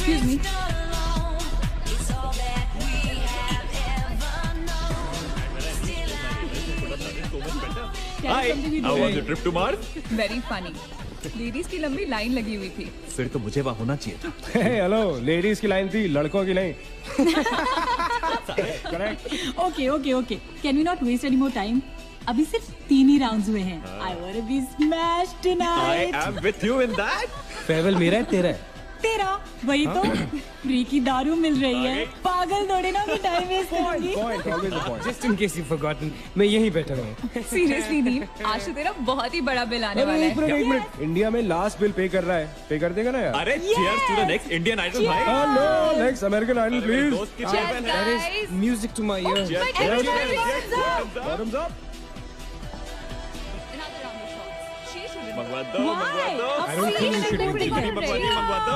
Excuse me. Hi, how was your trip to Mars? Very funny. Ladies की लंबी line लगी हुई थी. फिर तो मुझे वहाँ होना चाहिए था. हेलो, लेडीज की लाइन थी, लड़कों की नहीं. Okay. Can we not waste any more time? अभी सिर्फ 3 ही राउंड्स हुए हैं. I wanna be smashed tonight. I am with you in that. Farewell मेरा है तेरा है. तेरा वही तो फ्री की दारू मिल रही है. पागल थोड़े ना मैं टाइम वेस्ट करूंगी. Point, always a point. Just in case you've forgotten, मैं यहीं बैठा हूँ. Seriously नील, आज तो तेरा बहुत ही बड़ा बिल आने वाला है. एक मिनट. इंडिया में लास्ट बिल पे कर रहा है. पे कर देगा ना यार? अरे cheers to the next Indian Idol भाई. Hello, next American Idol please. दोस्त की Cheers, farewell है. guys. Music to my ears. Everybody, thumbs up. Bottoms up. Another round of shots. She shouldn't. मंगवा दो. I don't think you should drink Pretty anymore. good, मंगवा दो.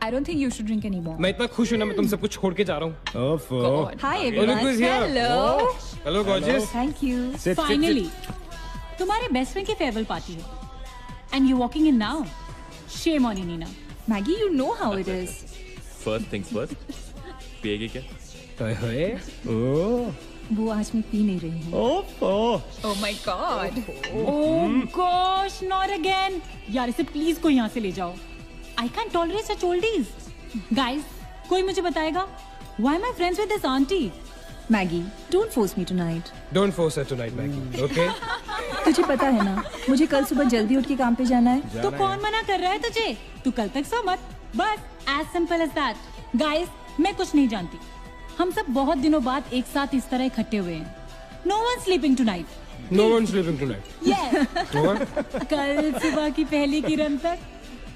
I don't think you should drink anymore. मैं इतना खुश हूँ ना, मैं तुम सबको छोड़ के जा रहा हूँ. God. Hi everyone. Look who's here. Hello. Hello gorgeous. Thank you. Sit. Finally, तुम्हारे बेस्ट फ्रेंड की फेयरवेल पार्टी है. And you walking in now. Shame on you, Nina. Maggie, you know how it is. First things first. पिएगी क्या? ओए. ओह. वो आज मैं P नहीं रही हूँ. Oh my God. Oh gosh, not again. यार इसे प्लीज कोई यहाँ से ले जाओ. I can't tolerate such oldies. Guys, कोई मुझे बताएगा? Why am I friends with this auntie? Maggie, don't force me tonight. Don't force her tonight, Maggie. Okay? तुझे पता है ना, मुझे कल सुबह जल्दी उठ के काम पे जाना है. तो कौन मना कर रहा है तुझे? तू कल तक सो मत. बस as simple as that. Guys, मैं कुछ नहीं जानती. हम सब बहुत दिनों बाद एक साथ इस तरह इकट्ठे हुए हैं. No one sleeping tonight. No one's sleeping tonight. Yeah. What? कल सुबह की पहली किरण तक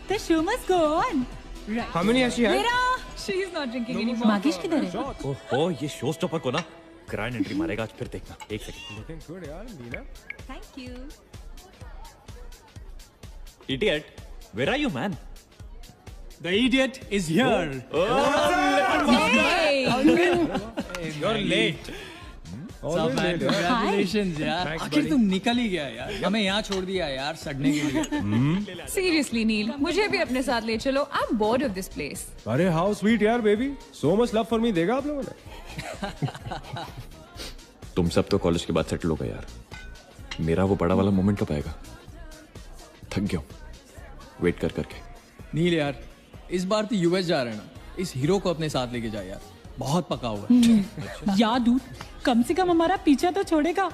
the show must go on. Right. How many has she had? मेरा She is not drinking anymore. मागिश किधर है? ओहो, ये शो स्टॉपर को ना ग्रैंड एंट्री मारेगा आज. फिर देखना. एक सेकंड. Looking good यार, Neena. Thank you. Idiot, where are you, man? The idiot is here. Hey. You're late. सब man, congratulations यार. Thanks, आखिर buddy. तुम निकल ही गया यार. हमें यहाँ छोड़ दिया यार सड़ने के लिए. Seriously, नील, मुझे भी अपने साथ ले चलो. I'm bored of this place. अरे how sweet यार baby. So much love for me देगा आप लोगों ने. तुम सब तो कॉलेज के बाद सेटल हो गए यार. मेरा वो बड़ा वाला मोमेंट कब आएगा? थक गया हूँ वेट कर करके. नील यार, इस बार तो यूएस जा रहे हैं ना. इस हीरो को अपने साथ लेके जा यार. बहुत पका हुआ है. याद दूर कम से कम हमारा पीछा तो छोड़ेगा.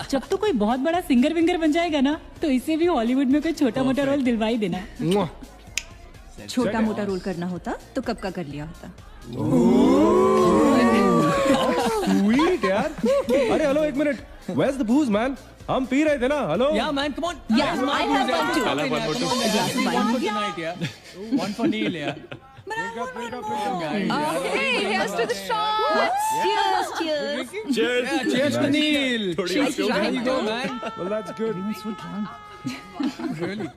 जब तो कोई बहुत बड़ा सिंगर विंगर बन जाएगा ना, तो इसे भी हॉलीवुड में कोई छोटा मोटा रोल दिलवाई देना. छोटा मोटा रोल करना होता तो कब का कर लिया होता. Sweet यार. अरे हेलो एक minute. Where's the booze man? हम पी रहे थे ना. Hello. Yeah man, come on. Yeah, I have one too. I'll have one more too. One for tonight यार. One for Neil यार. Okay, here's to the shots. Cheers, cheers. Cheers. Yeah, cheers to Neil. थोड़ी और पियो. There you go man. Well that's good. Really?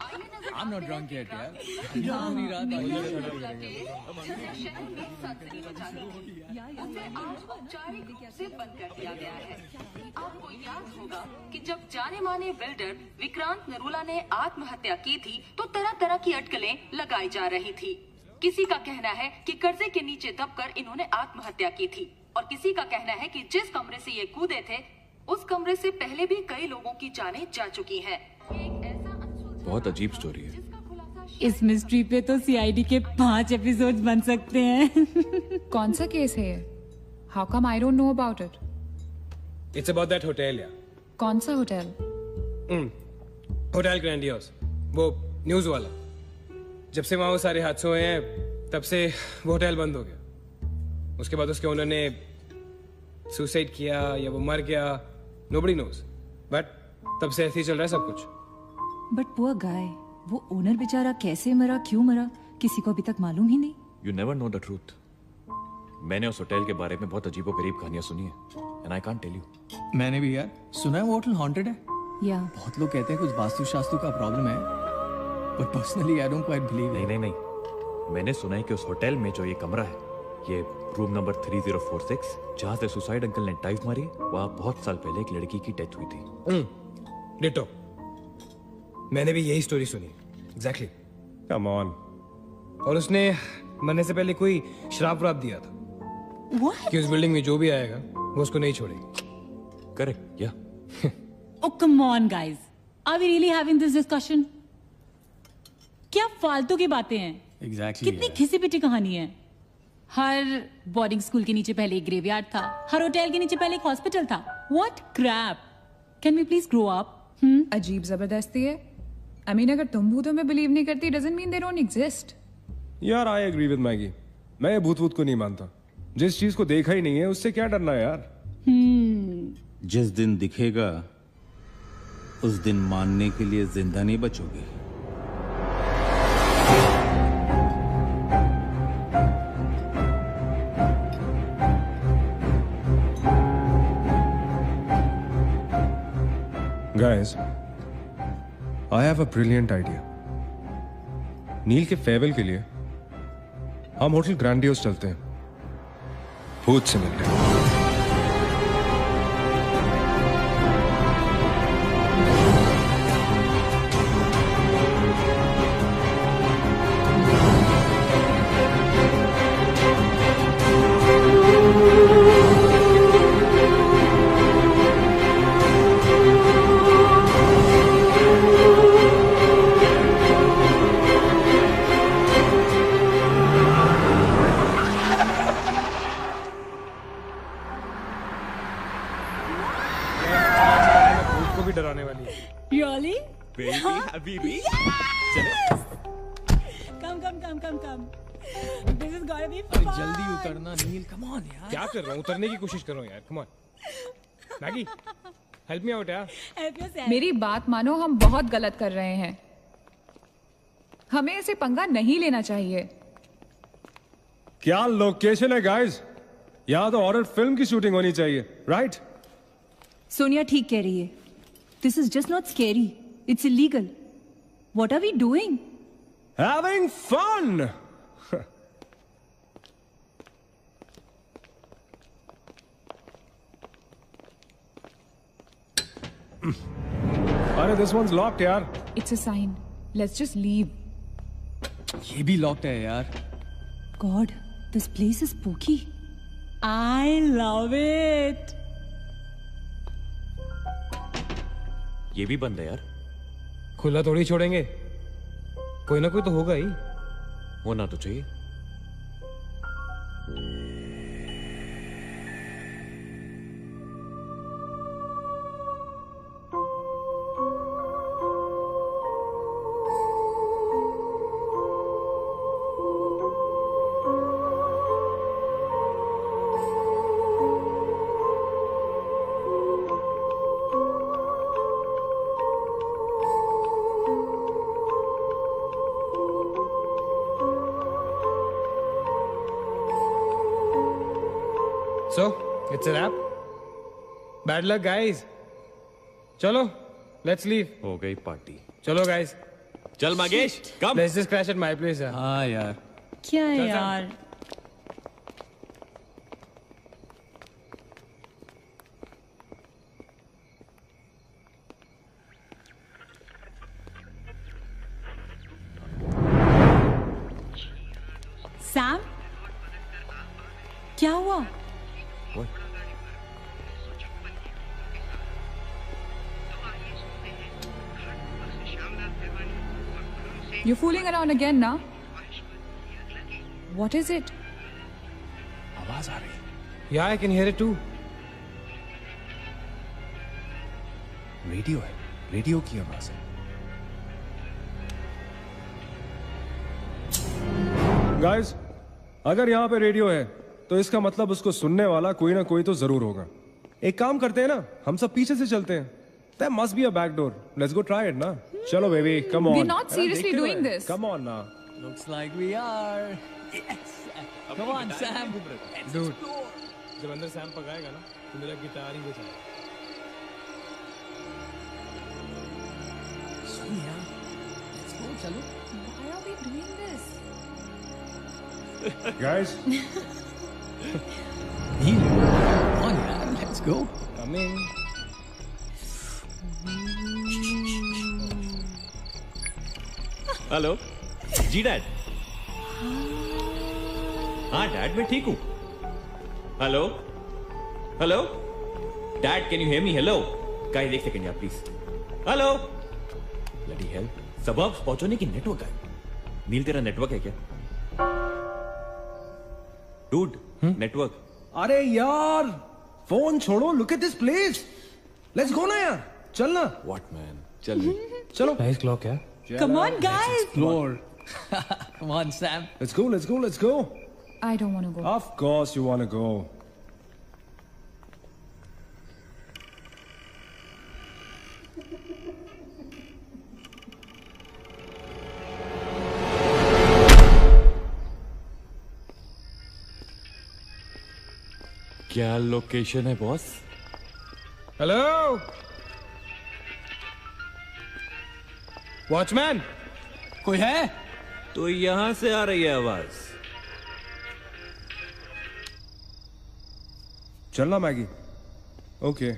I'm not drunk yet यार. पूरी रात से बंद कर दिया गया है. आपको याद होगा कि जब जाने माने बिल्डर विक्रांत नरूला ने आत्महत्या की थी तो तरह तरह की अटकलें लगाई जा रही थी. किसी का कहना है कि कर्जे के नीचे दबकर इन्होंने आत्महत्या की थी और किसी का कहना है कि जिस कमरे से ये कूदे थे उस कमरे से पहले भी कई लोगों की जानें जा चुकी हैं. बहुत अजीब स्टोरी है. इस मिस्ट्री पे तो सीआईडी के 5 एपिसोड्स बन सकते हैं. कौन सा केस है ये? How come I don't know about it? It's about that hotel यार. कौन सा होटल? Hotel grandiose. वो न्यूज वाला. जब से वहाँ वो सारे हादसे हुए हैं तब से वो होटल बंद हो गया. उसके बाद उसके ओनर ने सुसाइड किया या वो मर गया. Nobody knows. But तब से ऐसे ही चल रहा है सब कुछ. But poor guy, वो ओनर बेचारा कैसे मरा, क्यों मरा, किसी को अभी तक मालूम ही नहीं. You never know the truth. मैंने उस होटल के बारे में बहुत अजीबोगरीब कहानियां सुनी है and I can't tell you. मैंने भी यार सुना है वो होटल हॉन्टेड है. या बहुत लोग कहते हैं कुछ वास्तु का प्रॉब्लम है. But personally I don't quite believe it. नहीं. मैंने सुना है कि उस होटल में जो ये कमरा है, ये रूम नंबर 3046, जहाँ से सुसाइड अंकल ने डाइव मारी, वहाँ बहुत साल पहले एक लड़की की डेथ हुई थी. डिटो. मैंने भी यही स्टोरी सुनी. Exactly. Come on. और उसने मरने से पहले कोई श्राप व्राप दिया था What? कि उस बिल्डिंग में जो भी आएगा वो उसको नहीं छोड़ेगी। करेक्ट या Oh, come on, guys. Are we really having this discussion? क्या फालतू की बातें हैं? एग्जैक्टली कितनी घिसी पिटी कहानी है। हर बोर्डिंग स्कूल के नीचे पहले एक ग्रेवयार्ड था, हर होटल के नीचे पहले एक हॉस्पिटल था। What crap? Can we please grow up? अजीब जबरदस्ती है। आई मीन अगर तुम भूतों में बिलीव नहीं करती doesn't mean they don't exist. यार आई एग्री विद मैगी, मैं भूत वूत को नहीं मानता। जिस चीज को देखा ही नहीं है उससे क्या डरना है यार। जिस दिन दिखेगा उस दिन मानने के लिए जिंदा नहीं बचोगे। Guys, I have a brilliant idea. नील के फेयरवेल के लिए हम होटल ग्रैंडियोस चलते हैं, भूत से मिलने। भूत को भी डराने वाली है। Really? Habibi Come. This is gonna be अरे fun. जल्दी उतरना नील, कम ऑन यार। क्या कर रहा हूँ? उतरने की कोशिश कर रहा हूँ यार। Come on Maggi, help me out यार। Help yourself. मेरी बात मानो, हम बहुत गलत कर रहे हैं। हमें ऐसे पंगा नहीं लेना चाहिए। क्या लोकेशन है गाइस, यहाँ तो हॉरर फिल्म की शूटिंग होनी चाहिए, राइट? सोनिया ठीक कह रही है। This is just not scary, it's illegal. What are we doing? Having fun. अरे this one's locked यार। It's a sign, let's just leave. ये भी लॉक्ड है यार। God, this place is spooky. I love it. ये भी बंद है यार। खुला थोड़ी छोड़ेंगे, कोई ना कोई तो होगा ही। होना तो चाहिए। So, it's a wrap. Bad luck, guys. चलो, let's leave. हो गई पार्टी। चलो, guys. चल मागेश, कम। Let's just crash at my place. यार। हाँ यार। क्या है चल, यार? सैम, क्या हुआ? You're fooling around again now. What is it? आवाज आ रही है। Yeah, I can hear it too. Radio है, रेडियो की आवाज है। गाइस, अगर यहाँ पे रेडियो है तो इसका मतलब उसको सुनने वाला कोई ना कोई तो जरूर होगा। एक काम करते हैं ना, हम सब पीछे से चलते हैं। There must be a back door. Let's go try it ना। चलो baby, come on. We're not seriously doing this. Come on ना। Looks like we are. Yes. Come on, Sam. Dude, जब अंदर सैम पकाएगा ना, तो मेरा गिटार ही बजाएगा। सोनिया, let's go, चलो। Why are we doing this? Guys, Neel, come on यार, let's go. Come in. हेलो जी डैड। हाँ डैड मैं ठीक हूँ. Hello hello dad can you hear me? Hello guys एक सेकंड यार प्लीज. Hello bloody hell. सबब पहुंचने की नेटवर्क है. नील तेरा नेटवर्क है क्या? Dude network. अरे यार फोन छोड़ो. Look at this place. Let's go ना यार. चलना. व्हाट मैन चल. चलो. नाइस क्लॉक है. Come on, guys. Explore. Come on, Sam. Let's go. Let's go. Let's go. I don't want to go. Of course you want to go. क्या location है boss? Hello watchman. कोई है? तो यहां से आ रही है आवाज. चलना मैगी. ओके.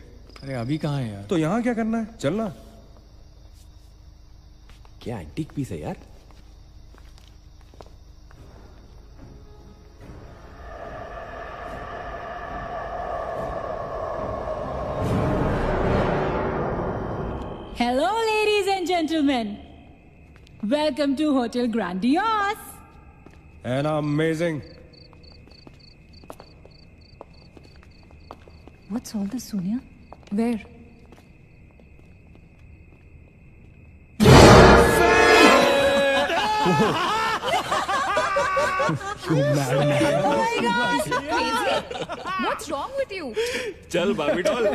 अरे अभी कहाँ है यार? तो यहाँ क्या करना है? चलना. क्या एंटीक पीस है यार. Hello, ladies and gentlemen. Welcome to Hotel Grandiose. And amazing. What's all this, Sonia? Where? What's wrong with you? चल बाबी doll.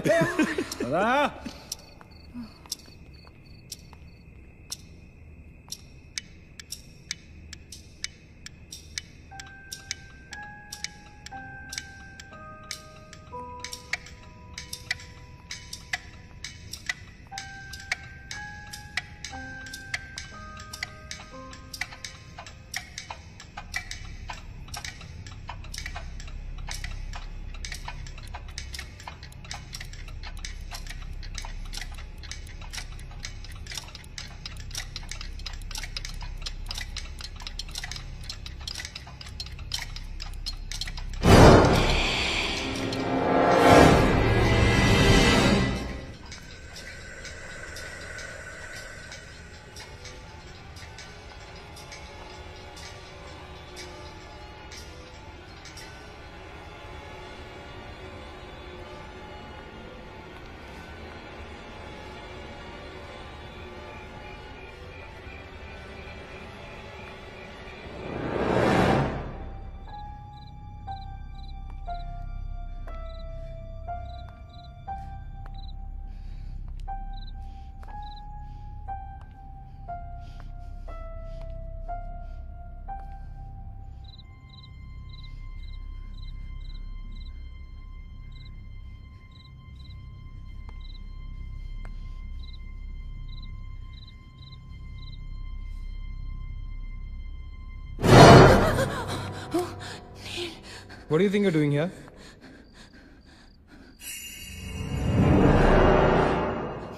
What do you think you're doing here?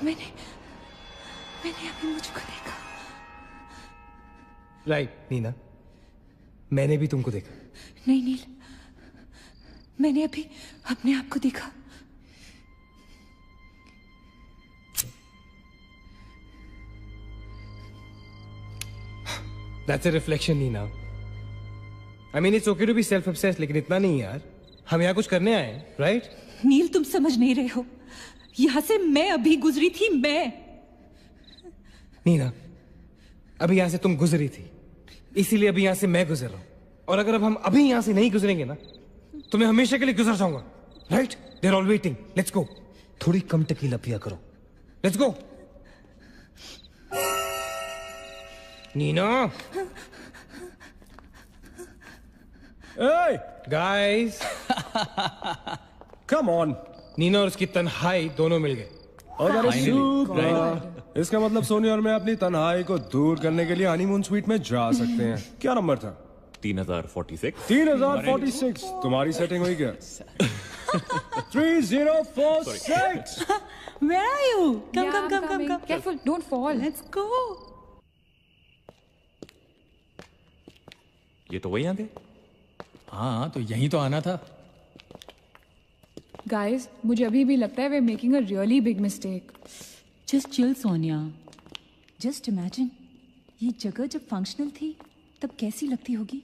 मैंने अभी मुझको देखा. राइट नीना. मैंने भी तुमको देखा. नहीं नील, मैंने अभी अपने आप को देखा. That's a reflection, Nina. I mean, it's okay to be self-obsessed, लेकिन इतना नहीं यार. हम यहाँ कुछ करने आए हैं, right? नील तुम समझ नहीं रहे हो. यहाँ से मैं अभी गुजरी थी. मैं नीना, अभी यहाँ से तुम गुजरी थी, इसीलिए अभी यहाँ से मैं गुजर रहा हूँ. और अगर अब हम अभी यहाँ से नहीं गुजरेंगे ना, तो मैं हमेशा के लिए गुजर जाऊंगा. Right? They're all waiting. Let's go. थोड़ी कम टकीला पिया करो. Let's go. Neena. Hey, Guys. come on. Neena और उसकी तन्हाई दोनों मिल गए. Oh, that is super. इसका मतलब सोनी और मैं अपनी तन्हाई को दूर करने के लिए हनीमून स्वीट में जा सकते हैं. क्या नंबर था? 3046. 3046. तुम्हारी सेटिंग हुई क्या? 3046. Where are you? Come, Yeah, come, I'm come, come, coming. come. Careful, don't fall. Let's go. ये तो वही आ गए. हाँ तो यही तो आना था। गाइस मुझे अभी भी लगता है way making a really big mistake. Just chill Sonia, just imagine ये जगह जब फंक्शनल थी तब कैसी लगती होगी।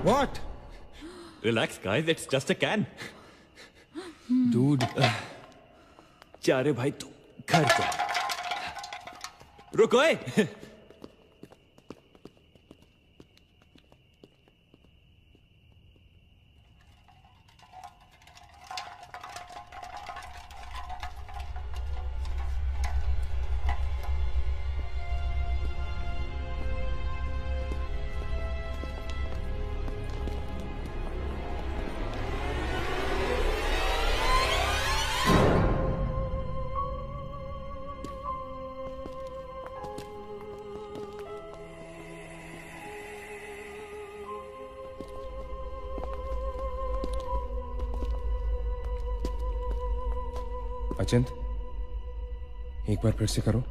What? Relax, guys. It's just a can. Dude. जा रे भाई तू घर जा। रुको ए। अचिंत, एक बार फिर से करो।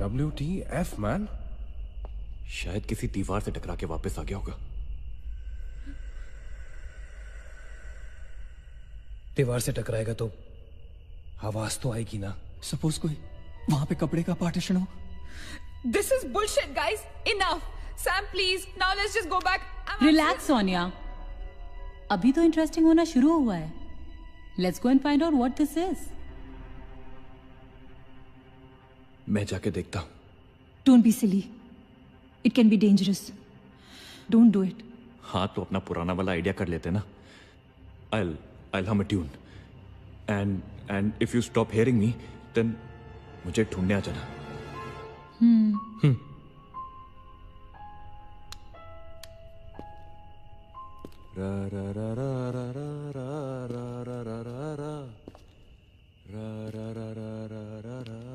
WTF man? शायद किसी दीवार से टकरा के वापस आ गया होगा। दीवार से टकराएगा तो आवाज तो आएगी ना। सपोज कोई वहां पे कपड़े का पार्टीशन हो। This is bullshit, guys. Enough. Sam, please. Now let's just go back. Relax Sonia, अभी तो इंटरेस्टिंग होना शुरू हुआ है। Let's go and find out what this is. मैं जाके देखता हूं। Don't be silly. It can be dangerous. Don't do it. हाँ तो अपना पुराना वाला आइडिया कर लेते ना। I'll hum a tune. And if you stop hearing me, then मुझे ढूंढने आ जाना। रा रा रा रा रा रा रा रा रा रा रा रा रा रा रा रा रा रा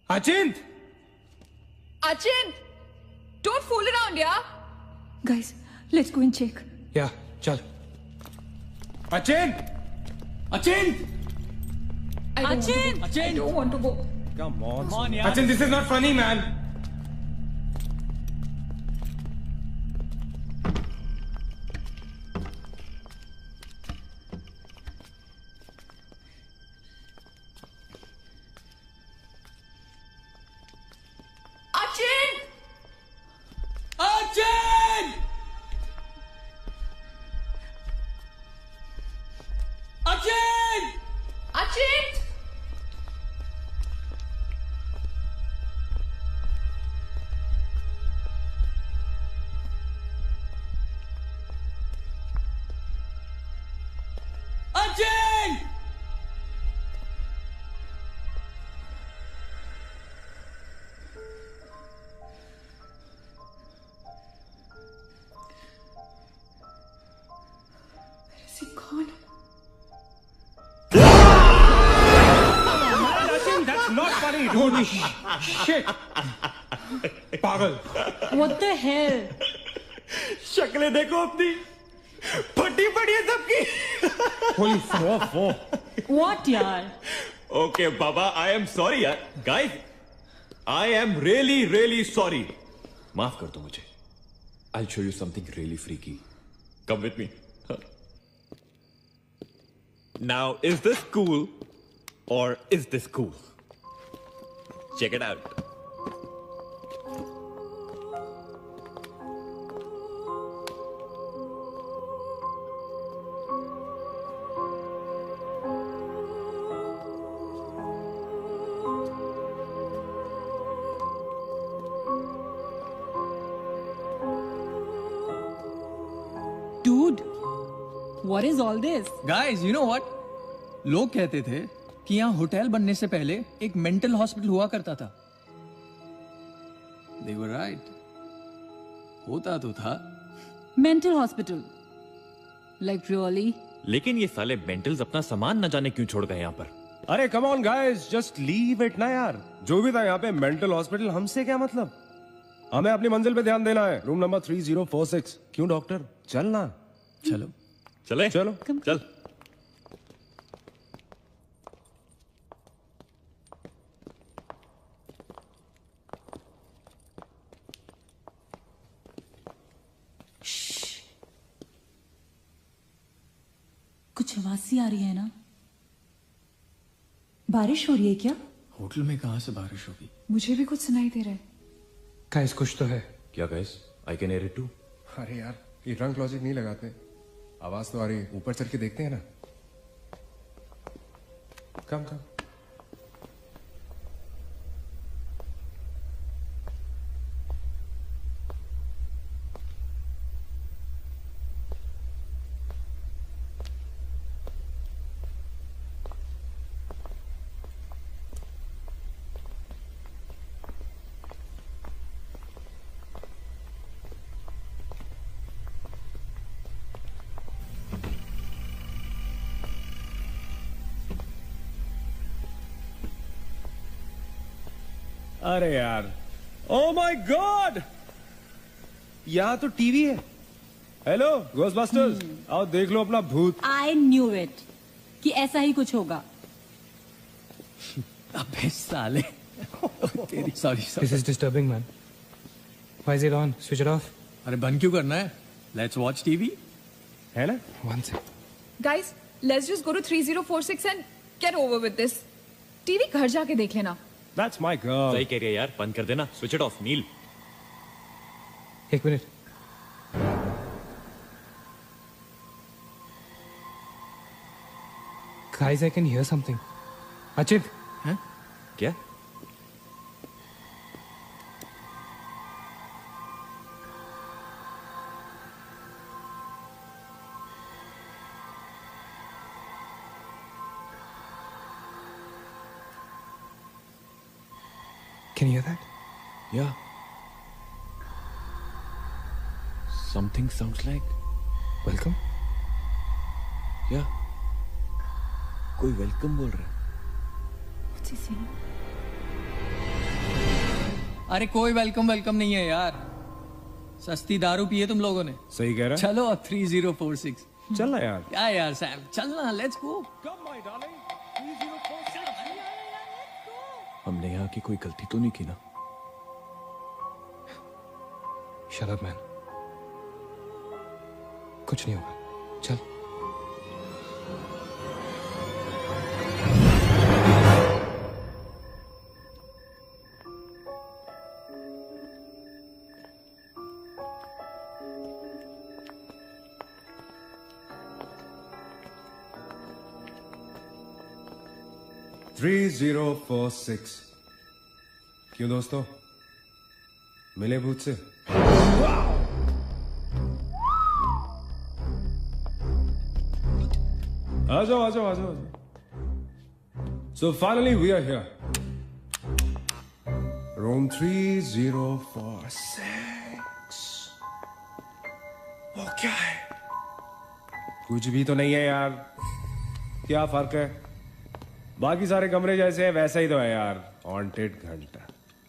अचिंत! Achin! Don't fool around, yeah? Guys, let's go and check. या चल। अचिंत! अचिंत! Achin! I don't want to go. Come on. अचिंत, this is not funny, man. Achin! Achin! Achin! Achin! Achin! Is he gone? Holy shit! पागल. What the hell? शक्लें देखो अपनी, फटी पड़ी है सबकी. Holy fuck! What यार? Okay, Baba, I am sorry यार. Guys, I am really sorry. माफ कर दो मुझे. I'll show you something really freaky. Come with me. Now, is this cool or is this cool? Check it out. Dude, what is all this? Guys you know what, लोग कहते थे कि यहाँ hotel बनने से पहले एक मेंटल हॉस्पिटल हुआ करता था. They were right. होता तो था. Mental hospital. Like really? लेकिन ये साले मेंटल्स अपना सामान न जाने क्यों छोड़ गए यहाँ पर. अरे come on guys, just leave it ना यार. जो भी था यहाँ पे मेंटल हॉस्पिटल, हमसे क्या मतलब. हमें अपनी मंजिल पे ध्यान देना है. Room number 3046. क्यों डॉक्टर, चल ना. चलो चले चलो चल. कुछ आवाज सी आ रही है ना. बारिश हो रही है क्या? होटल में कहाँ से बारिश होगी. मुझे भी कुछ सुनाई दे रहा है. Guys, कुछ तो है. क्या guys, I can hear it too. अरे यार, ये ड्रंक लॉजिक नहीं लगाते. आवाज तो आ रही है. ऊपर चढ़ के देखते हैं ना. कम कम. अरे यार, ओ माय गॉड, यहाँ तो टीवी है. हेलो घोस्टबस्टर्स, आओ देख लो अपना भूत. I knew it कि ऐसा ही कुछ होगा. अबे साले. तेरी sorry. This is disturbing, man. Why is it on? Switch it off. अरे बंद क्यों करना है. Let's watch TV. है ना. One sec. Guys, let's just go to 3046 and get over with this. TV घर जाके देख लेना. That's my girl. सही कह रही है यार, बंद कर देना. स्विच इट ऑफ नील. एक minute. Guys, I can hear something. Achit. हैं? क्या? Can you hear that? Yeah. Something sounds like. Welcome. Yeah. कोई वेलकम बोल रहा है. What's he saying? अरे कोई वेलकम नहीं है यार. सस्ती दारू पिए तुम लोगों ने. सही कह रहा है. चलो 3046. चल ना यार. क्या यार सैम, चलना. Let's go. हमने यहाँ की कोई गलती तो नहीं की ना. Shut up, man. कुछ नहीं होगा. चल. Three 3046. क्यों दोस्तों, मिले भूत से? आ जाओ. So finally we are here. Room 3046. वो क्या है? कुछ भी तो नहीं है यार. क्या फर्क है? बाकी सारे कमरे जैसे है वैसा ही तो है यार. हॉन्टेड घंटा।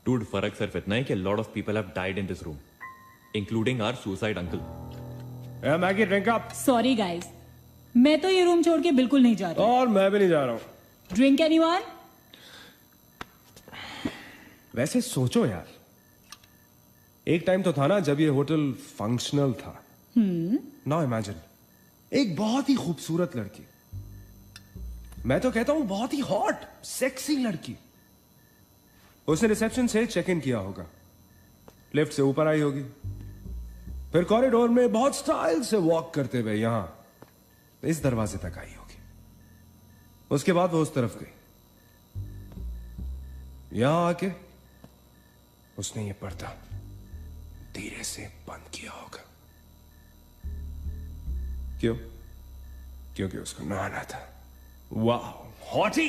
Dude, फर्क सिर्फ इतना है कि lot of people have died in this room, including our suicide uncle. Maggi drink up. Sorry guys, मैं तो ये रूम छोड़ के बिल्कुल नहीं जा रही। और मैं भी नहीं जा रहा हूँ। Drink anyone? वैसे सोचो यार, एक टाइम तो था ना जब ये होटल फंक्शनल था। नाउ इमेजिन, एक बहुत ही खूबसूरत लड़की, मैं तो कहता हूं बहुत ही हॉट सेक्सी लड़की, उसने रिसेप्शन से चेक इन किया होगा, लिफ्ट से ऊपर आई होगी, फिर कॉरिडोर में बहुत स्टाइल से वॉक करते हुए यहां इस दरवाजे तक आई होगी। उसके बाद वो उस तरफ गई, यहां आके उसने ये पर्दा धीरे से बंद किया होगा। क्यों? क्योंकि उसको नहाना था। वाह, हॉटी!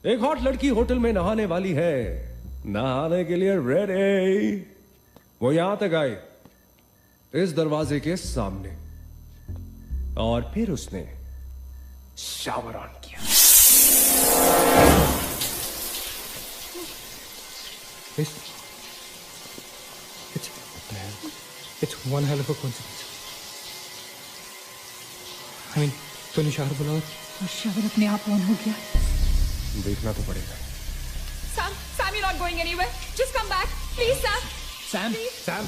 एक हॉट लड़की होटल में नहाने वाली है, नहाने के लिए रेडी। वो यहां तक आई, इस दरवाजे के सामने, और फिर उसने शावर ऑन किया। It's one hell of a coincidence. I mean, तूने शावर बोला और शावर अपने आप ऑन हो गया। देखना तो पड़ेगा। Sam, you're not going anywhere. Just come back, please, Sam. Sam, Please. Sam.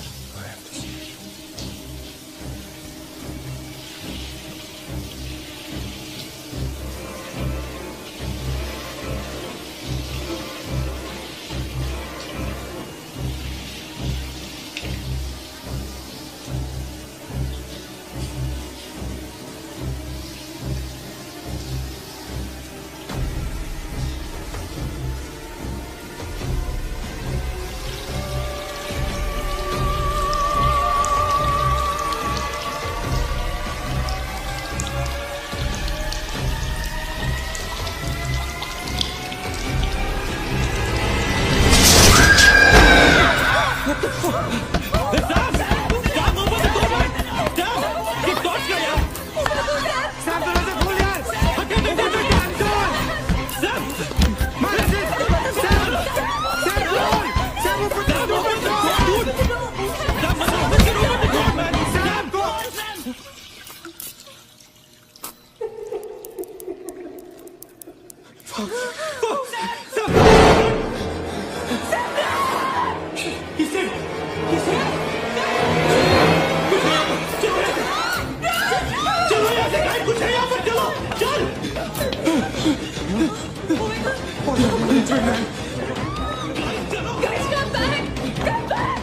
Guys, come back! Come back!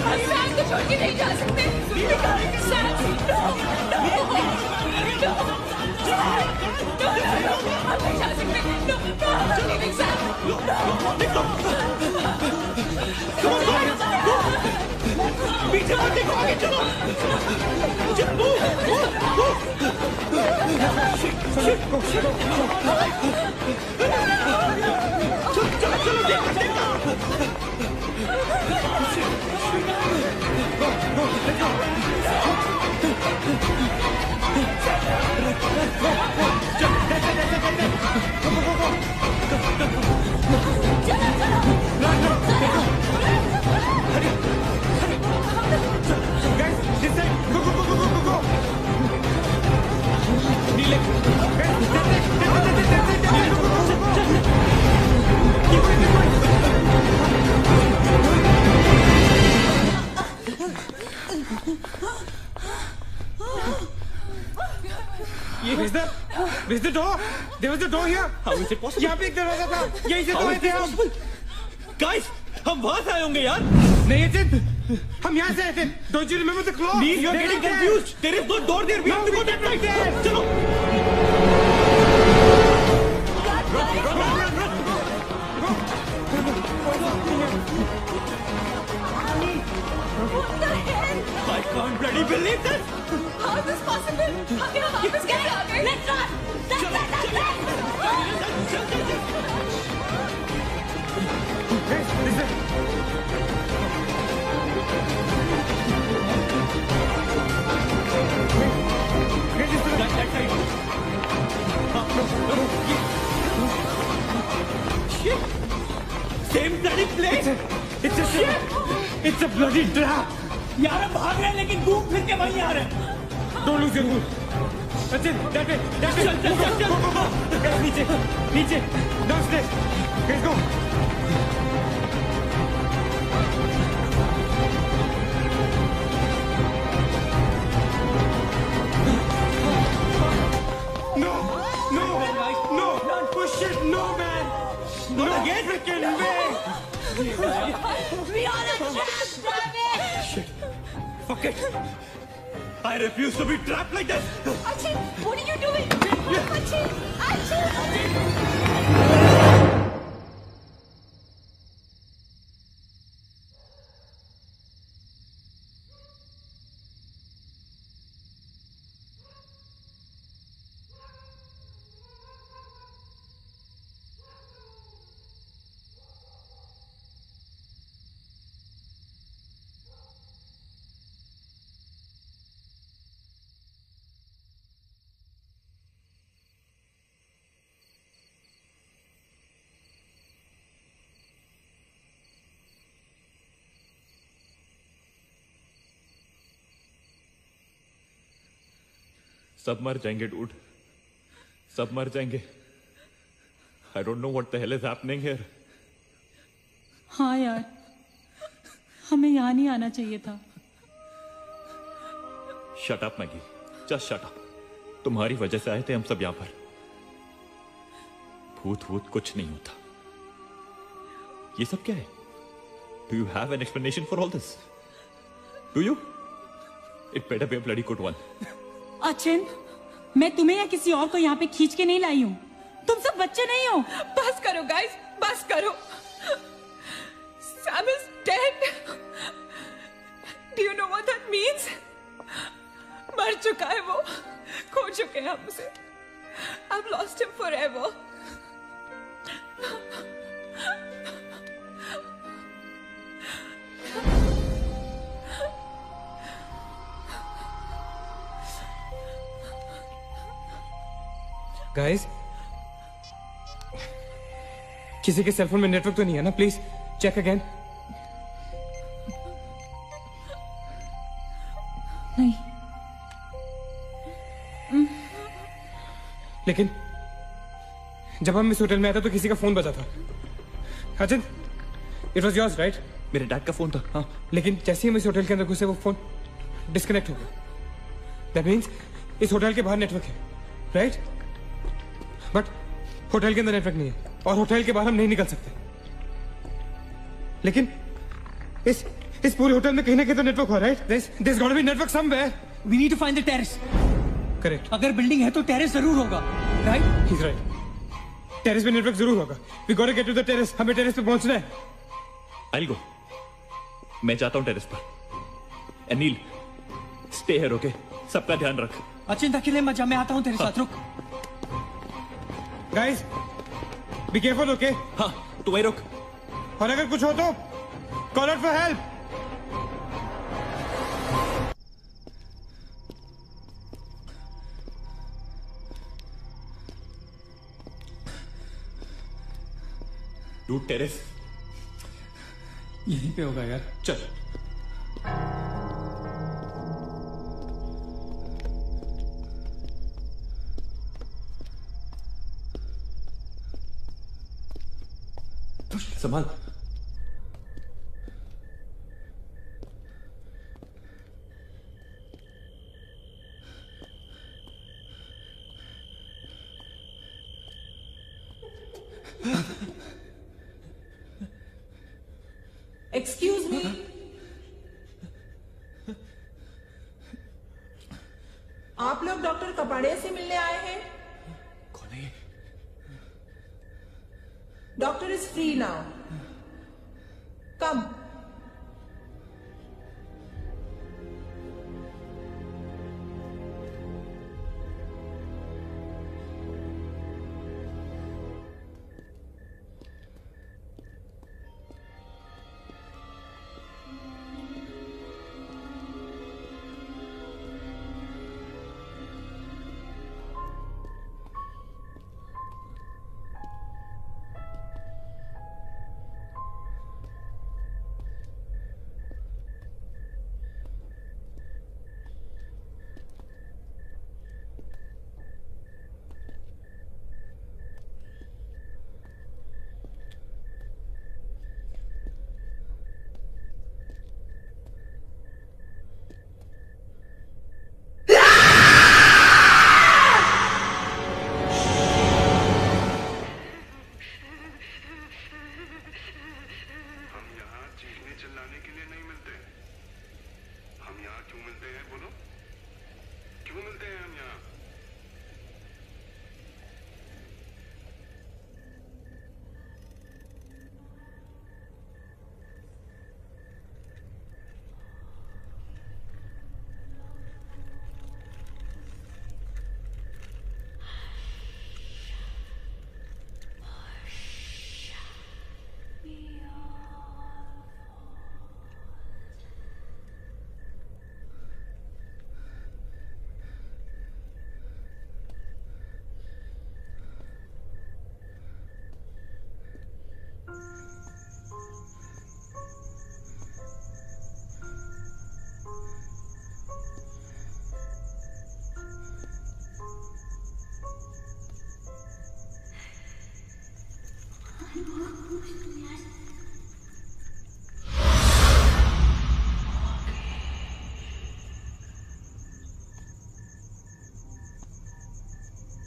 हम Sam को छोड़ के नहीं जा सकते। Sam, no! हम नहीं जा सकते। No! Leaving Sam! पीछे मत देखो, आगे चलो। Is the door? There was a door here. How is it possible? यहाँ पे एक दरवाजा था, यहीं से तो आए थे हम। Guys, हम वहां से आए होंगे यार। नहीं अजित, हम यहाँ से आए थे। Don't you remember the claw? Please, you're getting confused. There is no door there. We have to go that way. चलो। I can't bloody believe this. How is this possible? हम यहाँ वापस कैसे आ गए? Let's run! Same bloody place. It's a shit. It's a bloody trap. यार हम भाग रहे हैं लेकिन घूम फिर के वहीं आ रहे हैं. Don't lose your cool. Sachin, that way. चल. Guys, नीचे. Downstairs. Guys, go. No, push it, no man. No, again, freaking way. We are a trap, damn it! Fuck it. I refuse to be trapped like this. Achin, what are you doing? Achin! सब मर जाएंगे dude. सब मर जाएंगे. I don't know what the hell is happening here. हाँ यार, हमें यहाँ नहीं आना चाहिए था. Shut up, Maggie. Just shut up. तुम्हारी वजह से आए थे हम सब यहाँ पर. भूत कुछ नहीं होता. ये सब क्या है? Do you have an explanation for all this? Do you? It better be a bloody good one. Achin, मैं तुम्हें या किसी और को यहाँ पे खींच के नहीं लाई हूँ. तुम सब बच्चे नहीं हो. बस करो guys, बस करो. Sam is dead. Do you know what that means? मर चुका है वो. खो चुके हैं हम उसे. I've lost him forever. Guys, किसी के सेलफोन में नेटवर्क तो नहीं है ना? Please check again. नहीं. लेकिन जब हम इस होटल में आए थे तो किसी का फोन बजा था. Achin, it was yours right? मेरे डैड का फोन था. हाँ. लेकिन जैसे ही हम इस होटल के अंदर घुसे वो फोन डिस्कनेक्ट हो गया. दैट मीन्स इस होटल के बाहर नेटवर्क है, राइट? बट होटल के अंदर नेटवर्क नहीं है और होटल के बाहर हम नहीं निकल सकते. लेकिन इस पूरे होटल में कहीं ना कहीं तो नेटवर्क हो, right? There's got to be network somewhere. We need to find the terrace. Correct. अगर बिल्डिंग है तो टेरेस जरूर होगा, राइट? He's right. टेरेस पे नेटवर्क जरूर होगा. We got to get to the terrace. हमें टेरेस पे पहुंचना है. I'll go. मैं जाता हूँ टेरेस पर. Anil, stay here, okay? सबका ध्यान रख. अचिंता अकेले मत जा, मैं आता हूँ तेरे साथ. रुक. Guys, be careful, okay? हाँ, तू वहीं रुक. और अगर कुछ हो तो call out for help. Dude terrace यहीं पे होगा यार. चल. संभाल. Excuse me. आप लोग डॉक्टर कपाड़े से मिलने आए हैं? कौन है ये? Doctor is free now. Come.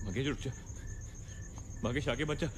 Magesh उठ जा, मगेश आगे बच जा।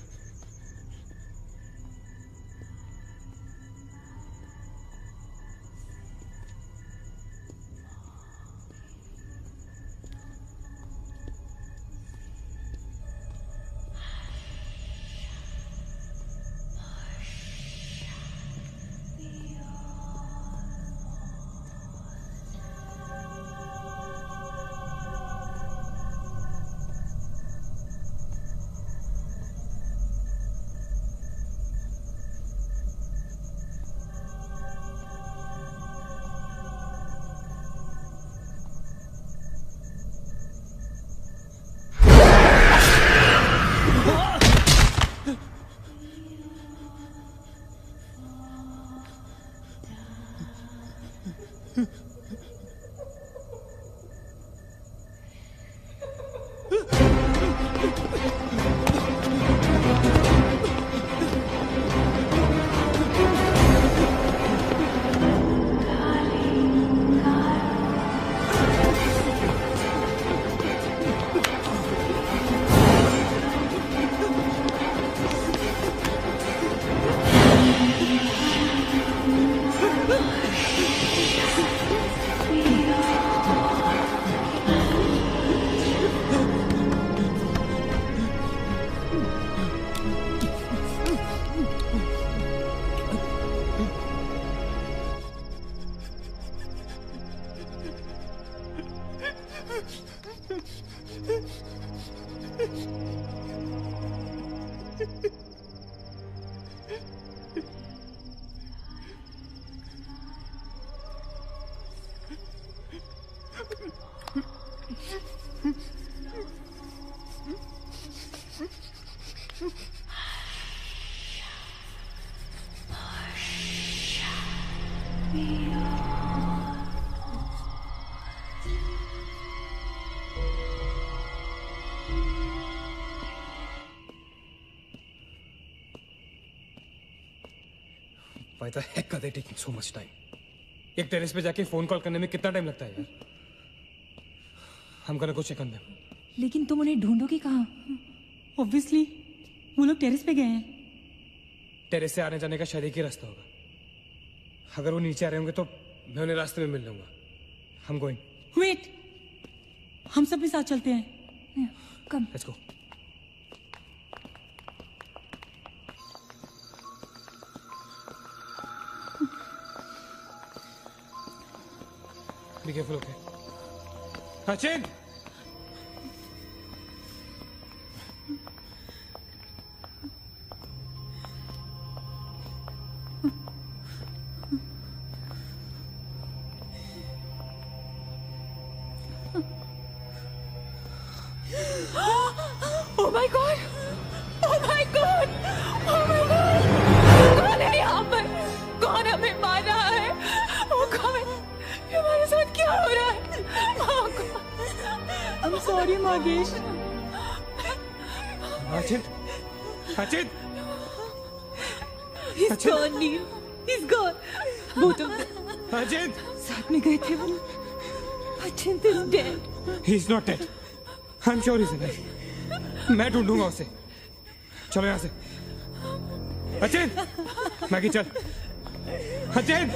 Why the heck are they taking so much time? एक टेरेस पे जाके फोन कॉल करने में कितना टाइम लगता है यार? I'm gonna go check on them. लेकिन तुम उन्हें ढूंढोगे कहाँ? ऑब्वियसली वो लोग टेरेस पे गए हैं। टेरेस से आने जाने का शायद एक ही रास्ता होगा। अगर वो नीचे आ रहे होंगे तो मैं उन्हें रास्ते में मिल लूंगा। I'm going. वेट, हम सब भी साथ चलते हैं। कम। Let's go. Be careful, okay? Sachin! Oh my God! Oh my God! Oh my God! कौन है यहाँ पर? कौन हमें मार रहा है? वो कौन? ये हमारे साथ क्या हो रहा है? I'm sorry, Magesh. Sachin! Sachin! He's gone, Neil. He's gone. Both of them. Sachin! साथ में गए थे वो। Achint is dead. He's not dead. I'm sure he's alive. मैं ढूंढूंगा उसे। चलो यहाँ से। अचिन! मैगी चल। अचिन!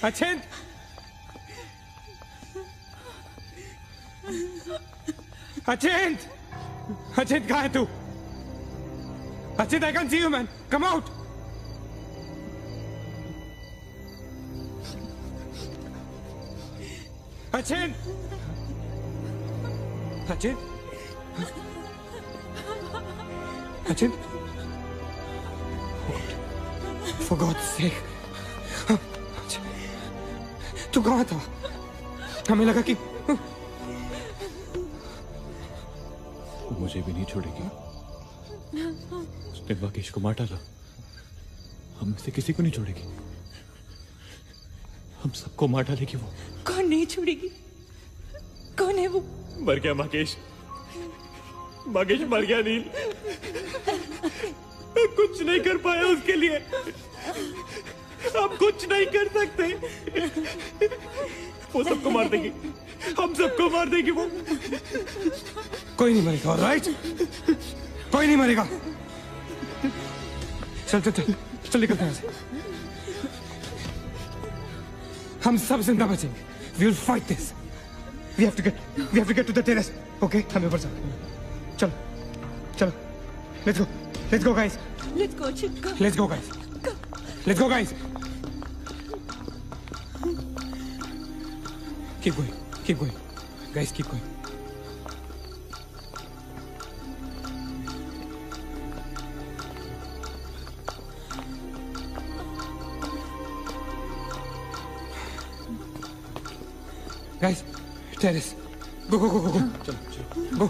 अचिन! अचिन! अचिन कहाँ है तू? Achin, I can't see you, man. Come out. Achin! Achin! Achin! For God's sake! तू कहाँ था? हमें लगा कि मुझे भी नहीं छोड़ेगी। उसने राकेश को मार डाला, हम में से किसी को नहीं छोड़ेगी, हम सबको मार डालेगी वो। कौन नहीं छोड़ेगी? कौन है वो? मर गया माकेश, माकेश मर गया नील। मैं कुछ नहीं कर पाया उसके लिए, हम कुछ नहीं कर सकते। वो सबको मार देगी, हम सबको मार देगी वो। कोई नहीं मरेगा, ऑलराइट? कोई नहीं मरेगा। चल चल चल चल निकलते हैं यहाँ से। हम सब जिंदा बचेंगे। We will fight this. We have to get to the terrace. Okay? हमें ऊपर चलो। चलो चलो। Let's go guys. Let's go, Chip. Come. Let's go guys. Let's go guys. Keep going. Guys, keep going. Guys, terrace. Go. चलो. Go.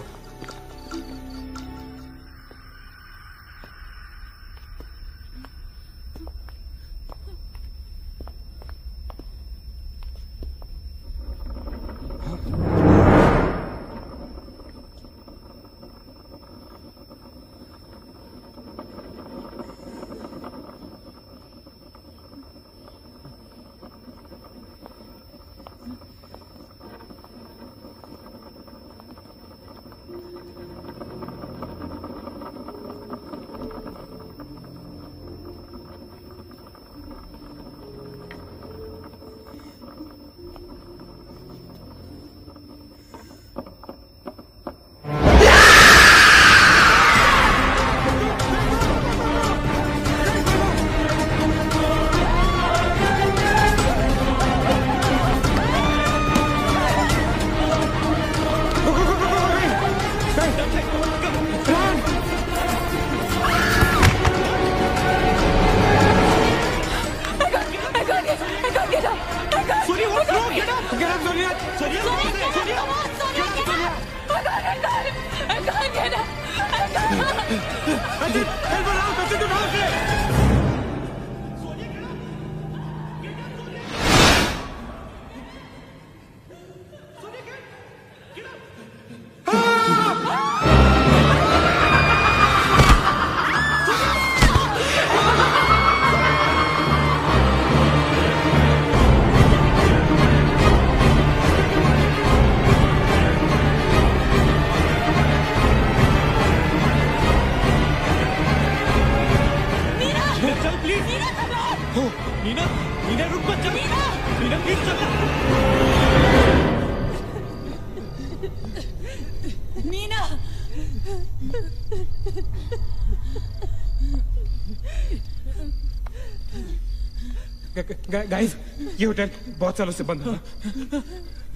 Guys, ये hotel बहुत सालों से बंद है,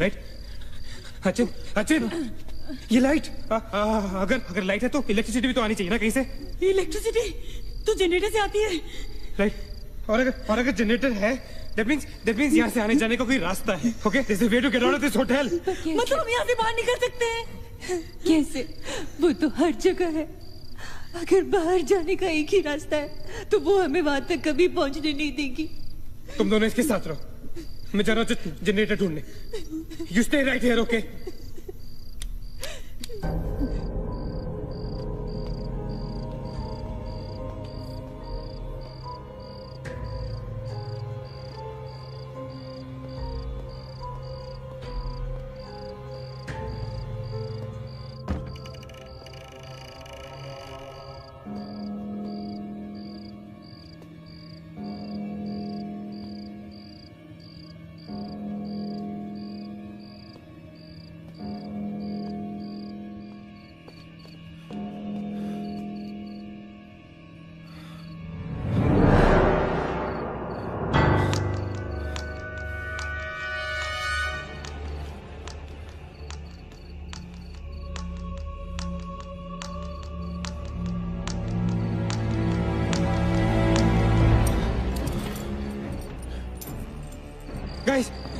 राइट? अचिन, ये लाइट, अगर लाइट है तो इलेक्ट्रिसिटी भी तो आनी चाहिए ना कहीं से। इलेक्ट्रिसिटी तो जनरेटर से आती है, राइट? और अगर जनरेटर है, that means यहाँ से आने जाने का कोई रास्ता है। Okay, there's a way to get out of this hotel. मतलब हम यहाँ से बाहर निकल सकते हैं? कैसे? वो तो हर जगह है। अगर बाहर जाने का एक ही रास्ता है तो वो हमें वहां तक कभी पहुंचने नहीं देगी। तुम दोनों इसके साथ रहो, मैं जा रहा हूँ जनरेटर ढूंढने। You stay right here, okay?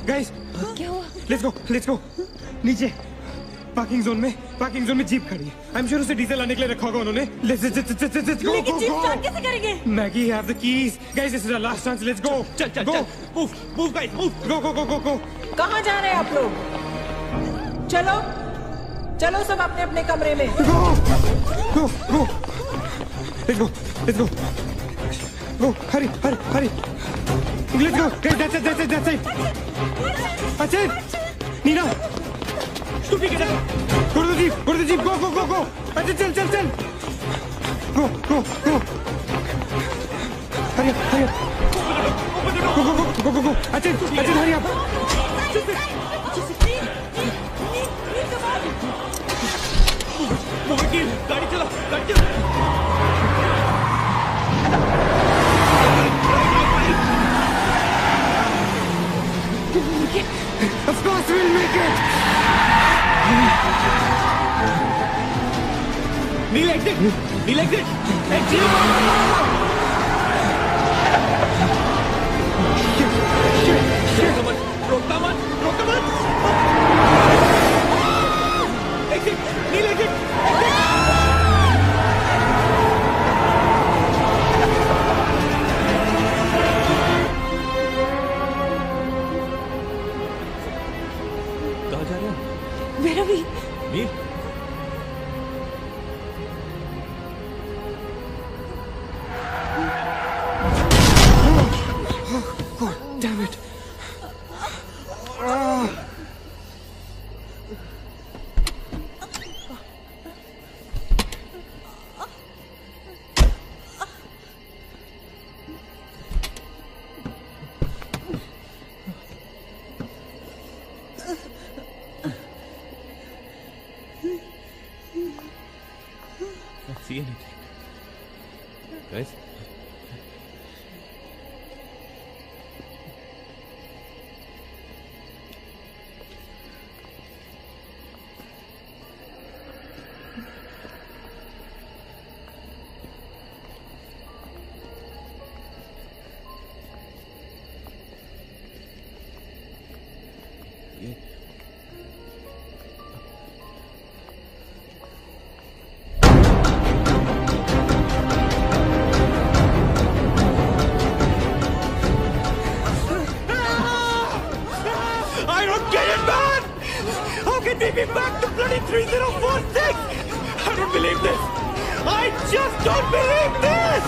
Guys, क्या हुआ? let's go. नीचे पार्किंग जोन में जीप खड़ी है। आई एम श्योर उसे डीजल लाने के लिए रखा होगा उन्होंने। लेट्स गो लेकिन जीप स्टार्ट कैसे करेंगे? Maggie have the keys. Guys this is our last chance. Let's go. चल go move guys move. Go. कहाँ जा रहे हैं आप लोग? चलो चलो सब अपने अपने कमरे में। Go. Let's go. Go hurry. Let's go. That's it. अच्छा नीना तू भी किधर? Go to the jeep. Go. अच्छा चल. Go. हरी. Go. अच्छा हरी आप. गाड़ी चला। Of course we'll make it. Neil exit. Exit. Shit. रोकता मत। Exit. Neil exit. कहाँ जा रहे हैं? मेरा भी नील God damn it. See anything? Guys? Take me back to bloody 3046! I don't believe this! I just don't believe this!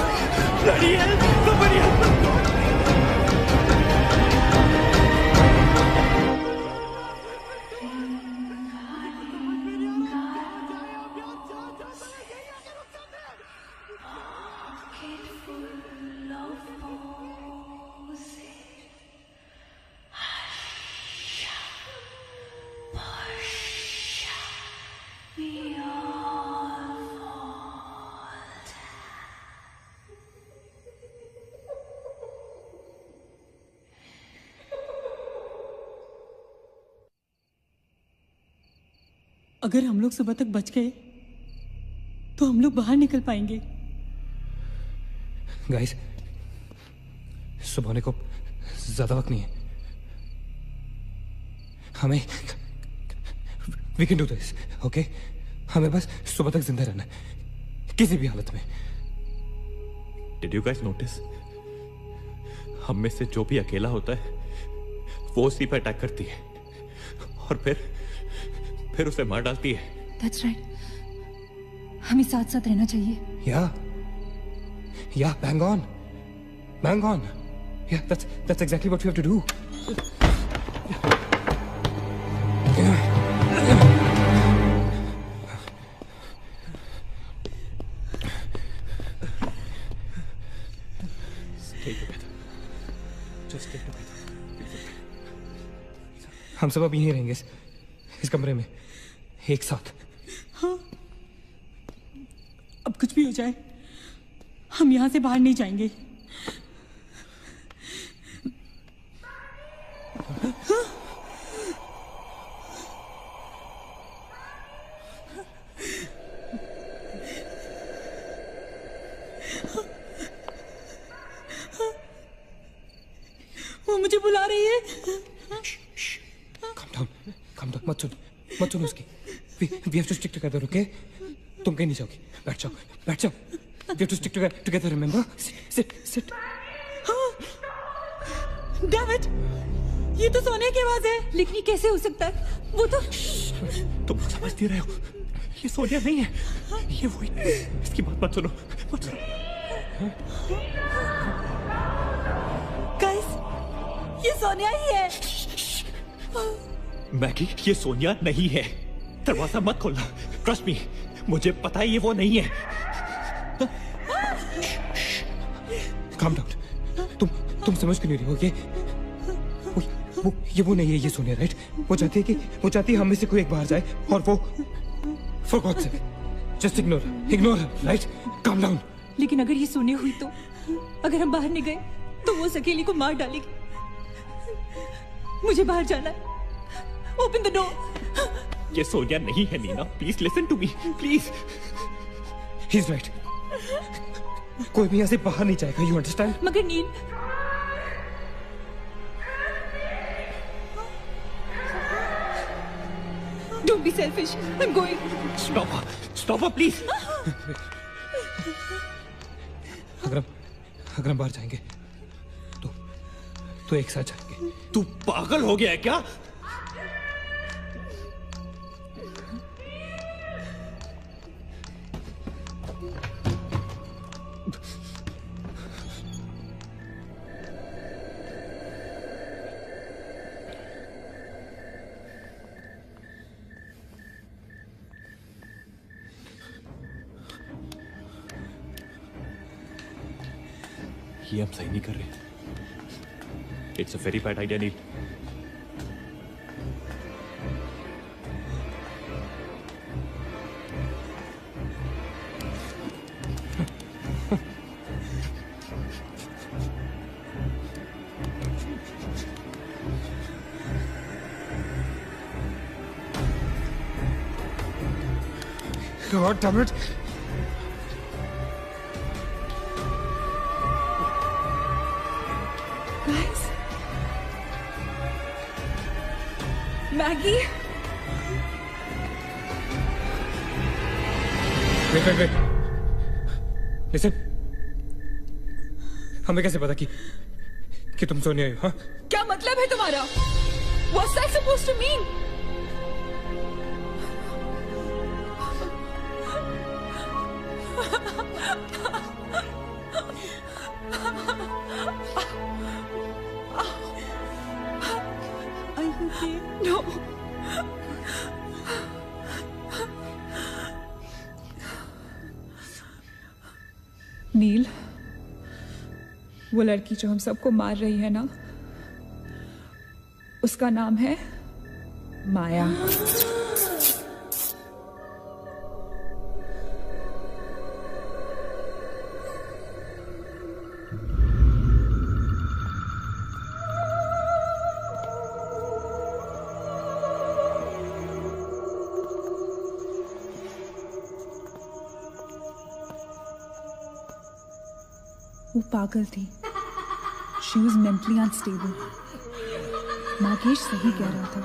Bloody hell! Somebody help me! अगर हम लोग सुबह तक बच गए तो हम लोग बाहर निकल पाएंगे। गाइस, सुबह होने को ज्यादा वक्त नहीं है। हमें we can do this, okay? हमें बस सुबह तक जिंदा रहना है, किसी भी हालत में। Did you guys notice? हम में से जो भी अकेला होता है वो उसी पर अटैक करती है और फिर उसे मार डालती है। That's right. हमें साथ साथ रहना चाहिए। Yeah, bang on. Yeah, that's exactly what we have to do. Stay together. Just stay together. हम सब अभी यहीं रहेंगे इस कमरे में एक साथ। हाँ, अब कुछ भी हो जाए हम यहाँ से बाहर नहीं जाएंगे। हाँ? वो मुझे बुला रही है। Calm down. मत सुन उसकी। We We have to stick together, okay? तुम कहीं नहीं जाओगी. बैठ जाओ, बैठ जाओ. We have to stick together, remember? Sit. David, ये तो सोने की आवाज है. लेकिन ये कैसे हो सकता है? वो तो तुम समझती रहे हो, ये सोनिया नहीं है, ये वही. इसकी बात मत सुनो, मत सुनो. गाइस, ये सोनिया ही है. मैगी, ये सोनिया नहीं है. दरवाजा मत खोलना. ट्रस्ट मी, मुझे पता है ये वो नहीं है. Calm down. तुम समझ क्यों नहीं रही हो? ये वो नहीं है, ये सोनिया, राइट? वो चाहती है हम में से कोई एक बाहर जाए और वो for God's sake, just ignore her, right? Calm down. लेकिन अगर ये सोनिया हुई तो अगर हम बाहर नहीं गए तो वो सकेली को मार डालेगी. मुझे बाहर जाना है. Open the door. ये सोनिया नहीं है Nina. Please listen to me, please. He's right. कोई भी यहाँ से बाहर नहीं जाएगा, you understand? मगर नील, don't be selfish. I'm going. Stop her, please. अगर हम बाहर जाएंगे तो एक साथ जाएंगे. तू पागल हो गया है क्या? ये हम सही नहीं कर रहे. It's a very bad idea Neel. God damn it. Guys. Maggie. Wait. Listen. हमें कैसे पता कि तुम सोने आई हो? हाँ? क्या मतलब है तुम्हारा? What's that supposed to mean? Are you okay? No. नील, वो लड़की जो हम सबको मार रही है ना, उसका नाम है माया. वो पागल थी. She was mentally unstable. Nagesh सही कह रहा था.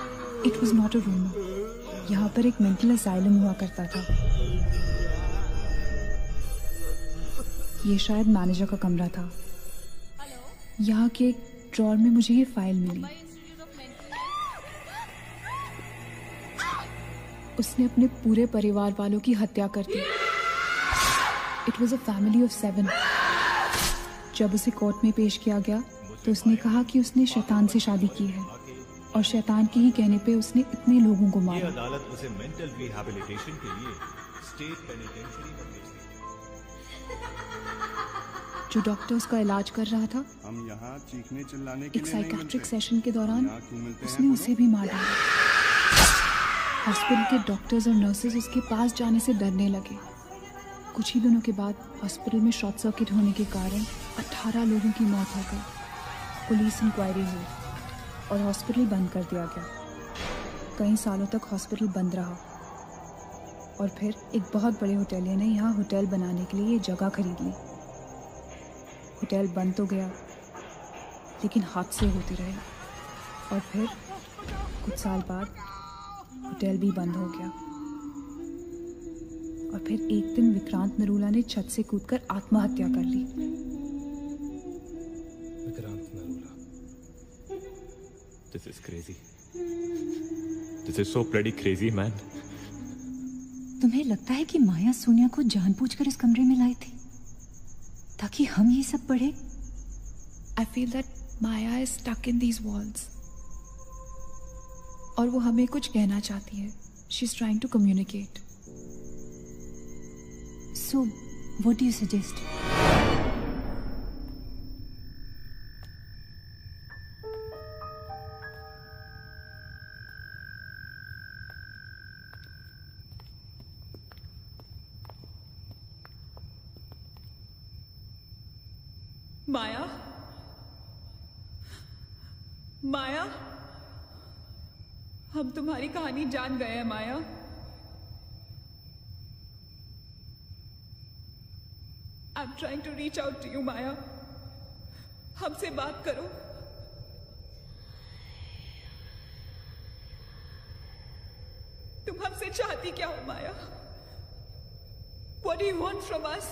It was not a rumor. यहाँ पर एक मेंटल असाइलम हुआ करता था. ये शायद मैनेजर का कमरा था. यहाँ के एक ड्रॉर में मुझे ये फाइल मिली. उसने अपने पूरे परिवार वालों की हत्या कर दी. It was a family of 7. जब उसे कोर्ट में पेश किया गया तो उसने कहा कि उसने शैतान से शादी की है और शैतान के ही कहने पे उसने इतने लोगों को मारा. अदालत उसे मेंटल रिहैबिलिटेशन के लिए स्टेट पेनिटेंशियरी में भेज दी. जो डॉक्टर उसका इलाज कर रहा था, हम यहाँ चीखने चिल्लाने के एक लिए साइकेट्रिक सेशन के दौरान उसने उसे भी मार डाला. हॉस्पिटल के डॉक्टर्स और नर्सेज उसके पास जाने से डरने लगे. कुछ ही दिनों के बाद हॉस्पिटल में शॉर्ट सर्किट होने के कारण 18 लोगों की मौत हो गई. पुलिस इंक्वायरी हुई और हॉस्पिटल बंद कर दिया गया. कई सालों तक हॉस्पिटल बंद रहा और फिर एक बहुत बड़े होटलियर ने यहाँ होटल बनाने के लिए ये जगह खरीद ली. होटल बंद तो गया लेकिन हादसे होते रहे और फिर कुछ साल बाद होटल भी बंद हो गया. और फिर एक दिन विक्रांत नरूला ने छत से कूदकर आत्महत्या कर ली। Vikrant Narula. This is crazy. This is so bloody crazy, man. तुम्हें लगता है कि माया सोनिया को जानबूझकर इस कमरे में लाई थी ताकि हम ये सब पढ़े? I feel that Maya is stuck in these walls. और वो हमें कुछ कहना चाहती है. She's trying to communicate. So, what do you suggest? माया, माया, हम तुम्हारी कहानी जान गए हैं माया। I'm trying to reach out to you, माया। हमसे बात करो। तुम हमसे चाहती क्या हो माया? What do you want from us?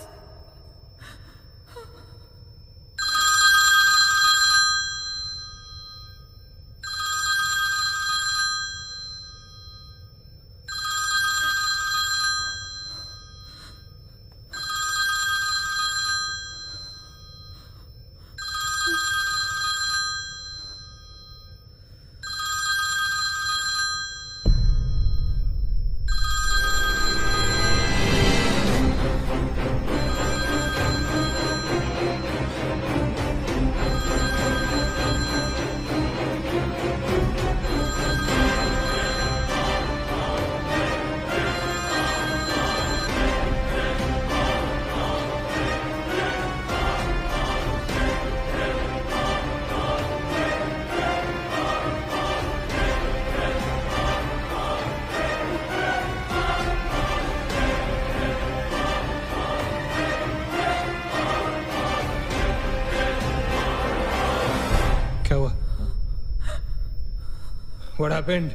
What happened?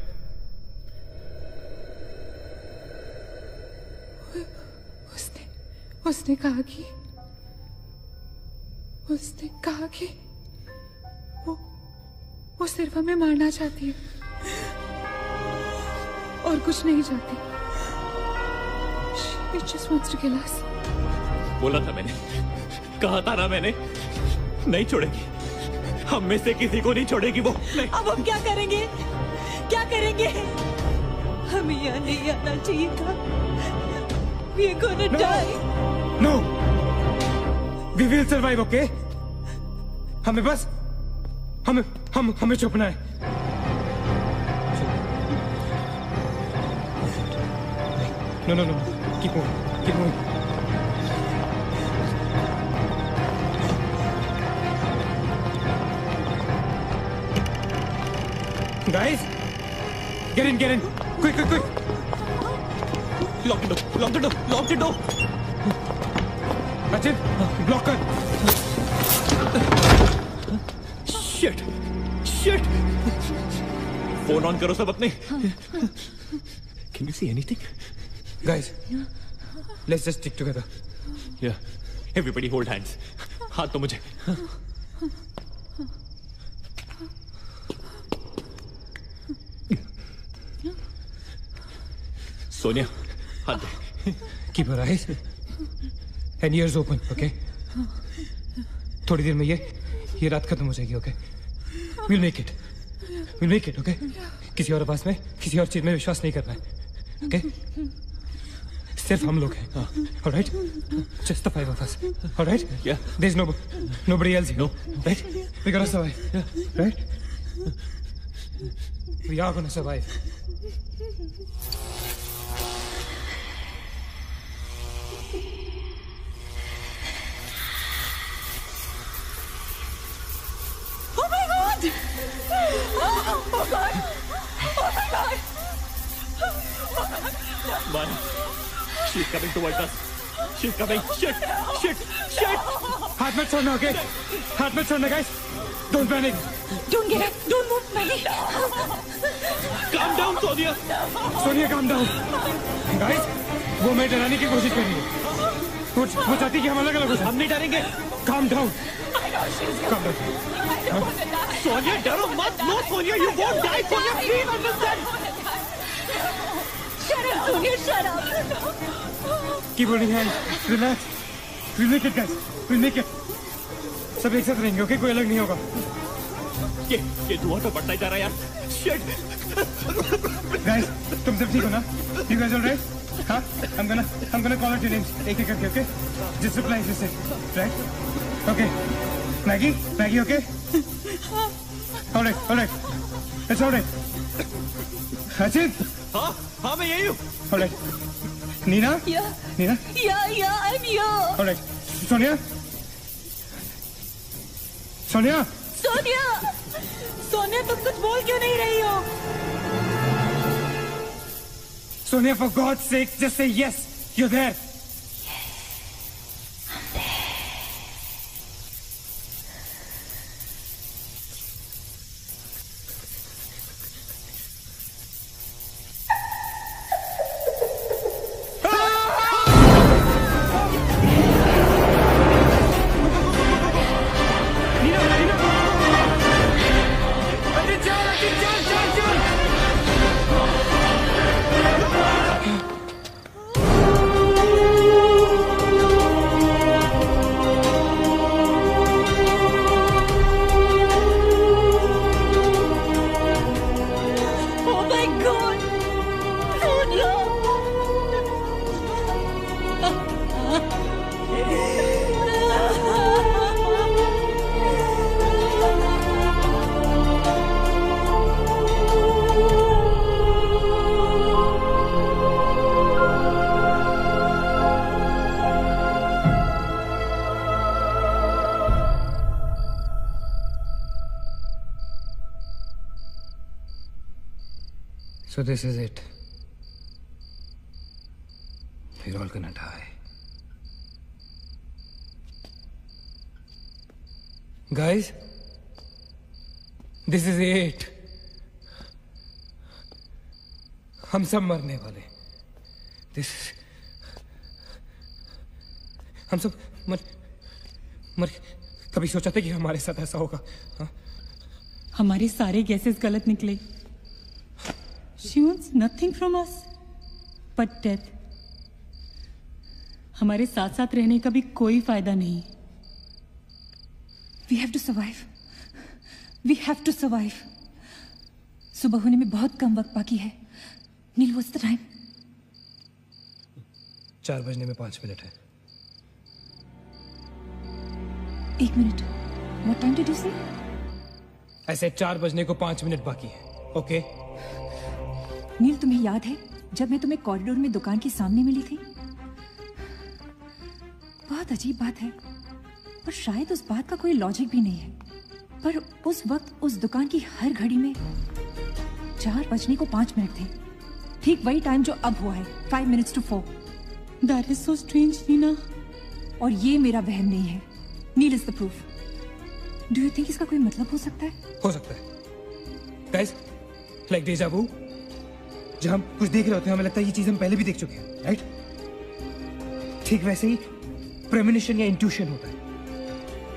उसने कहा कि वो सिर्फ हमें मारना चाहती है और कुछ नहीं चाहती। She just wants to kill us. बोला था मैंने, कहा था ना मैंने, नहीं छोड़ेगी, हम में से किसी को नहीं छोड़ेगी वो। नहीं। अब हम क्या करेंगे? क्या करेंगे? हमें यहाँ नहीं आना चाहिए था। We are gonna die. No. We will survive, okay? हमें बस हमें छुपना है। No. Keep moving. Guys, get in, quick! Lock the door. Rachit, block कर। Shit! Phone on करो सब अपने। Can you see anything? Guys, let's just stick together. Yeah. Everybody hold hands. हाथ तो मुझे। सोनिया, हाथ दे। Keep your eyes and ears open, okay? थोड़ी देर में ये रात खत्म हो जाएगी, okay? We'll make it, okay? किसी और आवाज में, किसी और चीज में विश्वास नहीं करना है, okay? सिर्फ हम लोग हैं, all right? Just the 5 of us, all right? Yeah. There's nobody else here, no? Right? We're gonna survive, right? We are gonna survive. Man, she's coming towards us. She's coming. Shit! हाथ मत छोड़ना, okay? हाथ मत छोड़ना, guys. Don't panic. Don't get up. Don't move, Manny. Calm down, Sonia. Sonia, calm down. Guys, वो मैं डराने की कोशिश कर रही है। वो चाहती कि हम अलग अलग हो जाएं। हम नहीं डरेंगे। Calm down. Calm down. Sonia डरो मत। No Sonia, you won't die. Sonia please understand. Shut up, Sonia, shut up. Keep holding hands. Relax. We'll make it, guys. We'll make it. सब एक साथ रहेंगे, ओके? कोई अलग नहीं होगा। ये धुआं तो बढ़ता ही जा रहा है यार। Shit. Guys, तुम सब ठीक हो ना? You guys all right? हाँ? I'm gonna call out your names एक एक करके, okay? Just reply just say, right? Okay. Maggie, okay? All right. It's all right. Achit? हाँ मैं यही हूँ। All right. Nina? Yeah. Nina? Yeah, I'm here. All right. Sonia? Sonia, तुम कुछ बोल क्यों नहीं रही हो? Sonia, for God's sake, just say yes. You're there. So this is it. We're all gonna die. Guys, this is it. हम सब मरने वाले. This हम सब मर कभी सोचा था कि हमारे साथ ऐसा होगा? हाँ? हमारे सारे गैसेस गलत निकले. She wants nothing from us but death. हमारे साथ साथ रहने का भी कोई फायदा नहीं. We have to survive. We have to survive. सुबह होने में बहुत कम वक्त बाकी है. नील, what's the time? 4 बजने में 5 मिनट है. 1 minute. What time did you say? ऐसे 4 बजने को 5 मिनट बाकी है. ओके? नील, तुम्हें याद है जब मैं तुम्हें कॉरिडोर में दुकान के सामने मिली थी? बहुत अजीब बात है और शायद उस बात का कोई लॉजिक भी नहीं है, पर उस वक्त उस दुकान की हर घड़ी में 4 बजने को 5 मिनट थे. ठीक वही टाइम जो अब हुआ है, 5 minutes to 4. That is so strange, Neena. और ये मेरा वहम नहीं है. Neel is the proof. Do you think इसका कोई मतलब हो सकता है? हो सकता है. Guys, like deja vu. जब हम कुछ देख रहे होते हैं हमें लगता है ये चीज हम पहले भी देख चुके हैं, राइट? ठीक वैसे ही प्रेमोनिशन या इंट्यूशन होता है.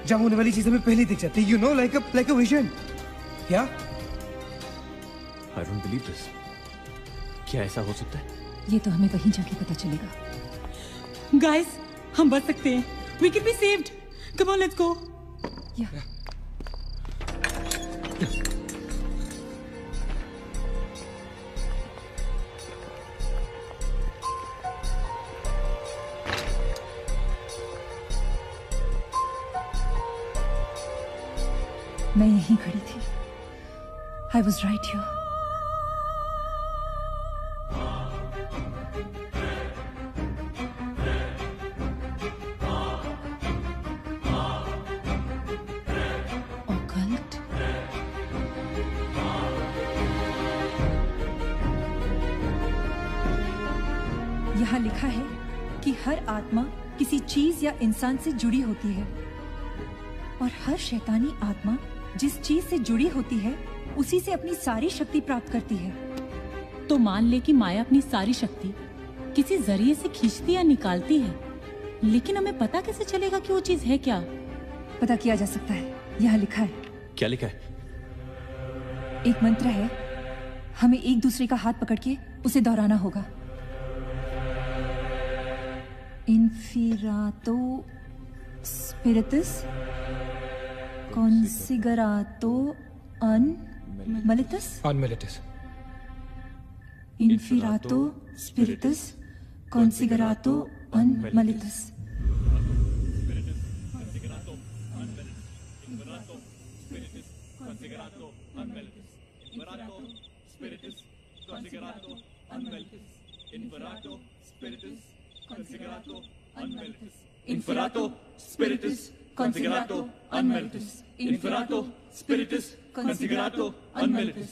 जब होने वाली चीज हमें पहले दिख जाती है, you know, like a vision. क्या? I don't believe this. क्या ऐसा हो सकता है? ये तो हमें वहीं जाके पता चलेगा. Guys, हम बच सकते हैं. We can be saved. Come on, let's go. Yeah. मैं यहीं खड़ी थी. I was right here. Occult? यहाँ लिखा है कि हर आत्मा किसी चीज या इंसान से जुड़ी होती है और हर शैतानी आत्मा जिस चीज से जुड़ी होती है उसी से अपनी सारी शक्ति प्राप्त करती है. तो मान ले कि माया अपनी सारी शक्ति किसी जरिए से खींचती या निकालती है, लेकिन हमें पता कैसे चलेगा कि वो चीज है क्या? पता किया जा सकता है, यहाँ लिखा है। क्या लिखा है? एक मंत्र है, हमें एक दूसरे का हाथ पकड़ के उसे दोहराना होगा। इन्फिरातो स्पिरिटस कॉन्सिगरातो अनमिलिटस। Inferato spiritus considerato unmalitus. Inferato spiritus considerato unmalitus. Inferato spiritus considerato unmalitus. Inferato spiritus considerato unmalitus. Inferato spiritus considerato unmalitus. Inferato spiritus considerato unmalitus.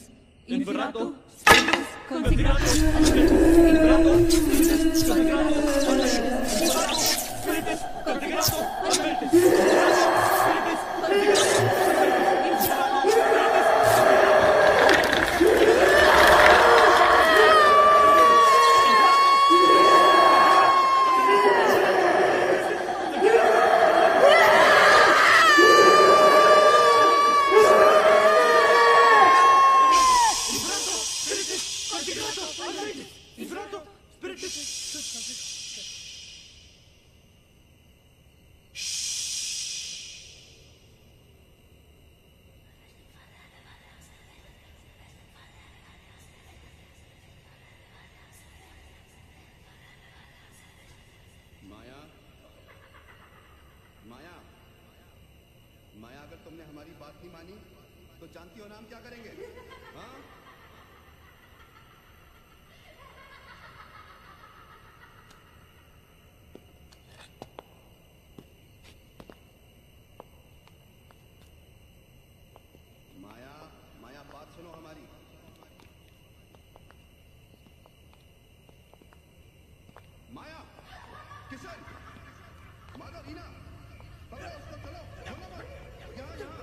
माया, अगर तुमने हमारी बात नहीं मानी तो जानती हो ना हम क्या करेंगे? हाँ? माया, माया बात सुनो हमारी। माया, किशन, माधव, रीना, पकड़ो उसको, चलो, बोलो मत, यहाँ यहाँ।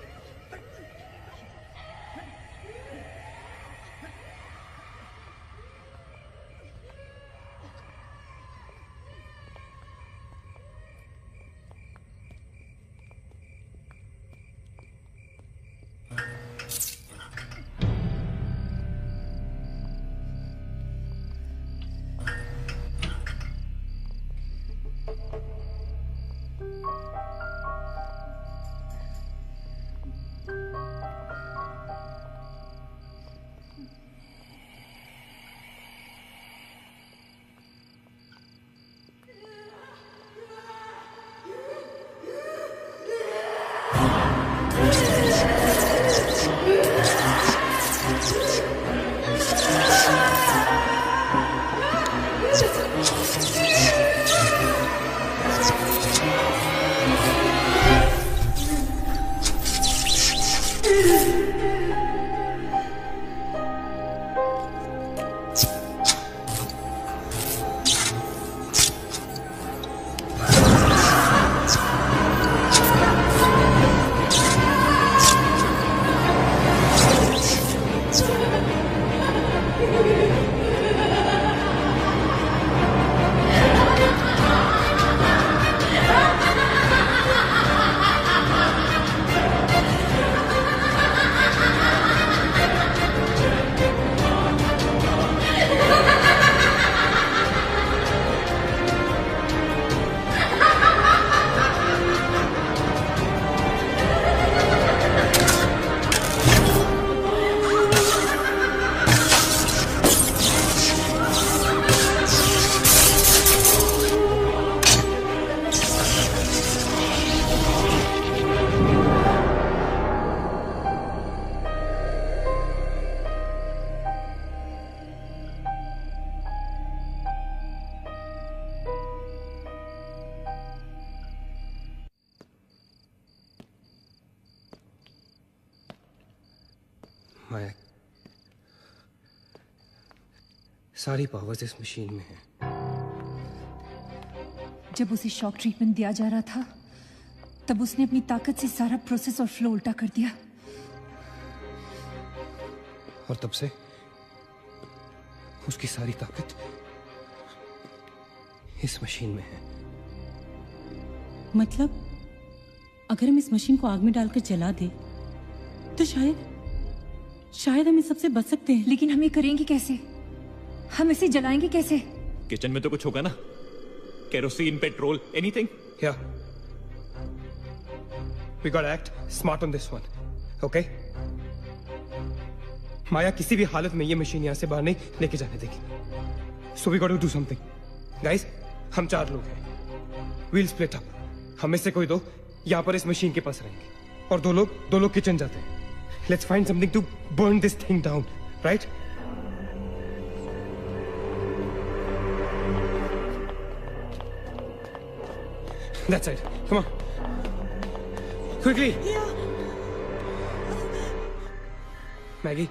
माया, सारी पावर्स इस मशीन में है। जब उसे शॉक ट्रीटमेंट दिया जा रहा था तब उसने अपनी ताकत से सारा प्रोसेस और फ्लो उल्टा कर दिया, और तब से उसकी सारी ताकत इस मशीन में है। मतलब अगर हम इस मशीन को आग में डालकर जला दे तो शायद हम इस सबसे बच सकते हैं। लेकिन हम ये करेंगे कैसे? हम इसे जलाएंगे कैसे? किचन में तो कुछ होगा ना, kerosene, petrol, anything. Yeah. We gotta act smart on this one. Okay? माया किसी भी हालत में ये मशीन यहां से बाहर नहीं लेके जाने देगी। So we gotta do something. Guys, हम 4 लोग हैं। We'll split up. हमें से कोई 2 यहां पर इस मशीन के पास रहेंगे और 2 लोग किचन जाते हैं। Let's find something to burn this thing down, right? That's it. Come on. Quickly. Yeah. Maggie.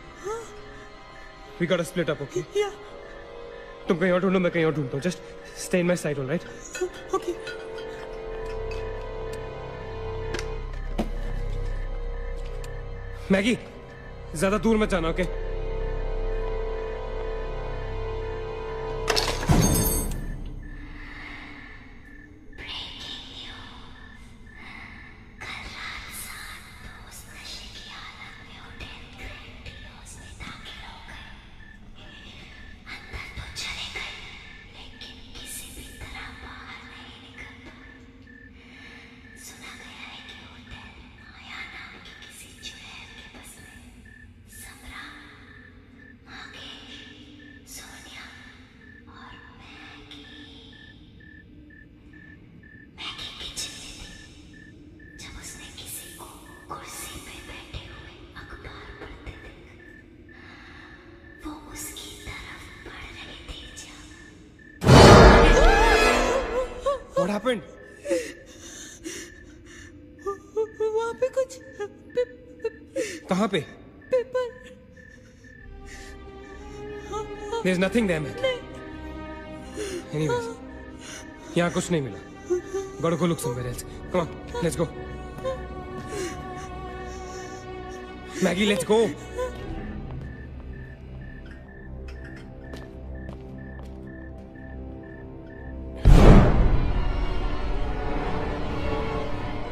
We gotta split up, okay? Yeah. तुम कहीं और ढूंढो, मैं कहीं और ढूंढता हूँ. Just stay in my side, all right? Okay. Maggie, ज्यादा दूर मत जाना, okay? What happened? वहाँ पे कुछ कहाँ पे? Paper. There's nothing there, man. Anyways, यहाँ कुछ नहीं मिला. Gotta go look somewhere else. Come on, let's go. Maggie, let's go.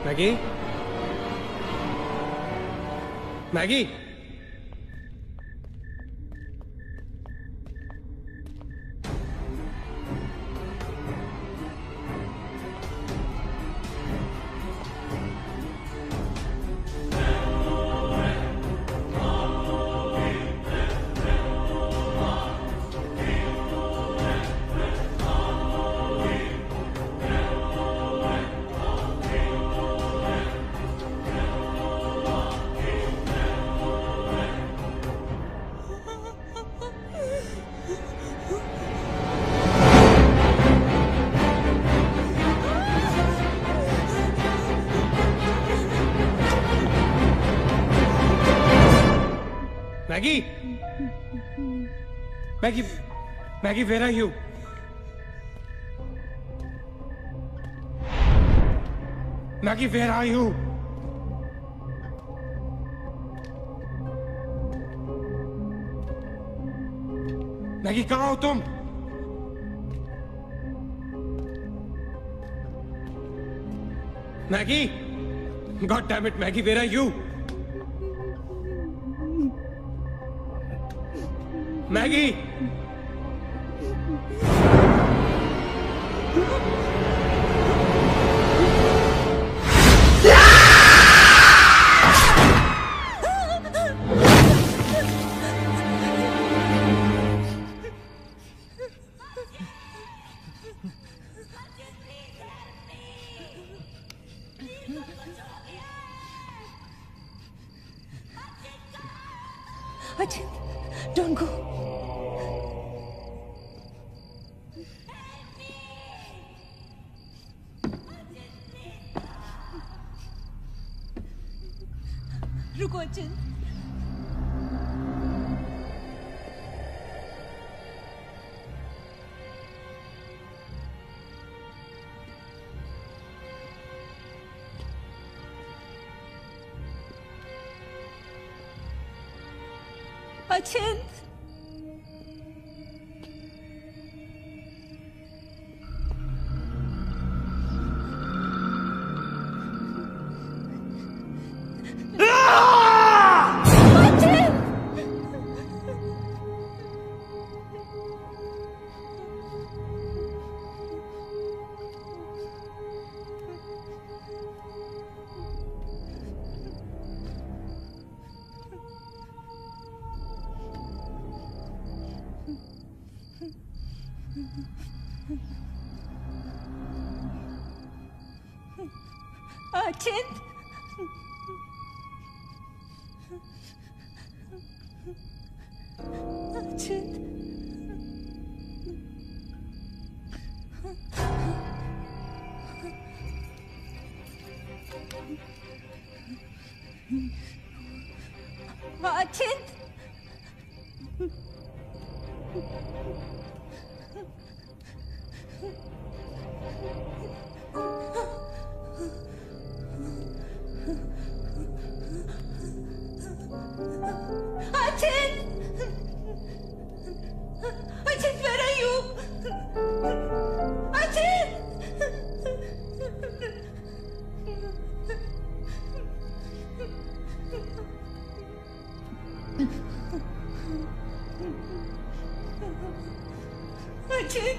Maggie? Maggie? Maggie? Maggie, where are you? Maggie, where are you? Maggie, कहाँ हो तुम? Maggie? God damn it, Maggie, where are you? Maggie! Ajit, don't go. रुको अचिंत। अचिंत। अचिंत अचिंत अचिंत Achin, where are you? Achin! Achin!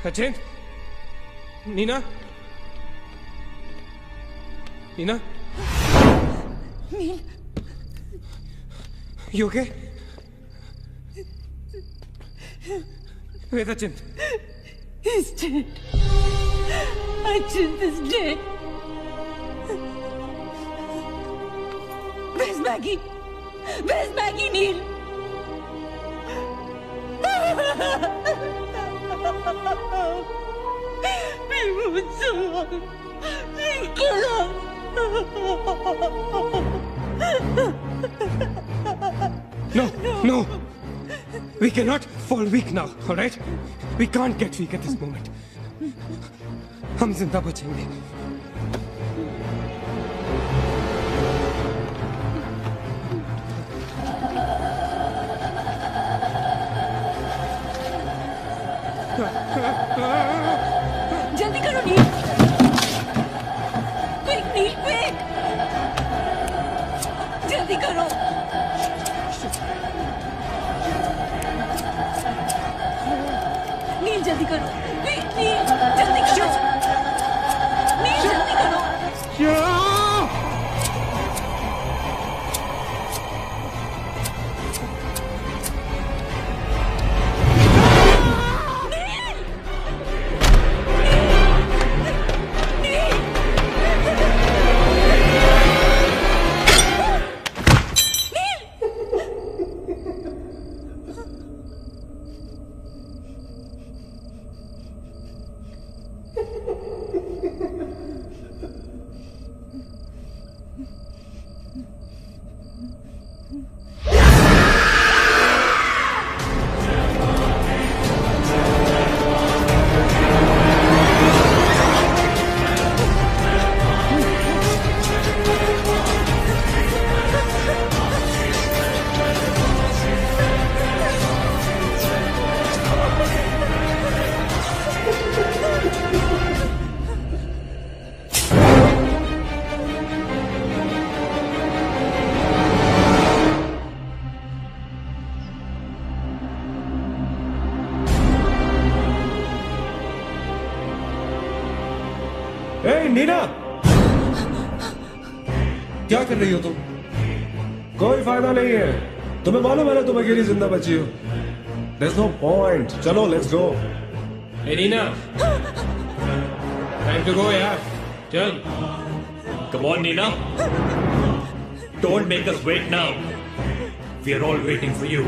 अचिंत, Neena, Neena, nil, you okay? Where's Achint? He's dead. Achint is dead. Where's Maggie? Where's Maggie, Neil? We moved so long. We kill him. No. We cannot fall weak now, all right? We can't get weak at this moment. हम जिंदा बचेंगे. जल्दी करो नील. Quick, नील, quick. जल्दी करो. नील जल्दी करो. Quick, नील जल्दी करो. नील जल्दी करो. नीना, क्या कर रही हो तुम? कोई फायदा नहीं है. तुम्हें मालूम है ना तुम अकेली जिंदा बची हो. There's no point. चलो, let's go. Hey Neena, time to go यार. चल. Come on, Nina. Don't make us wait now. We are all waiting for you.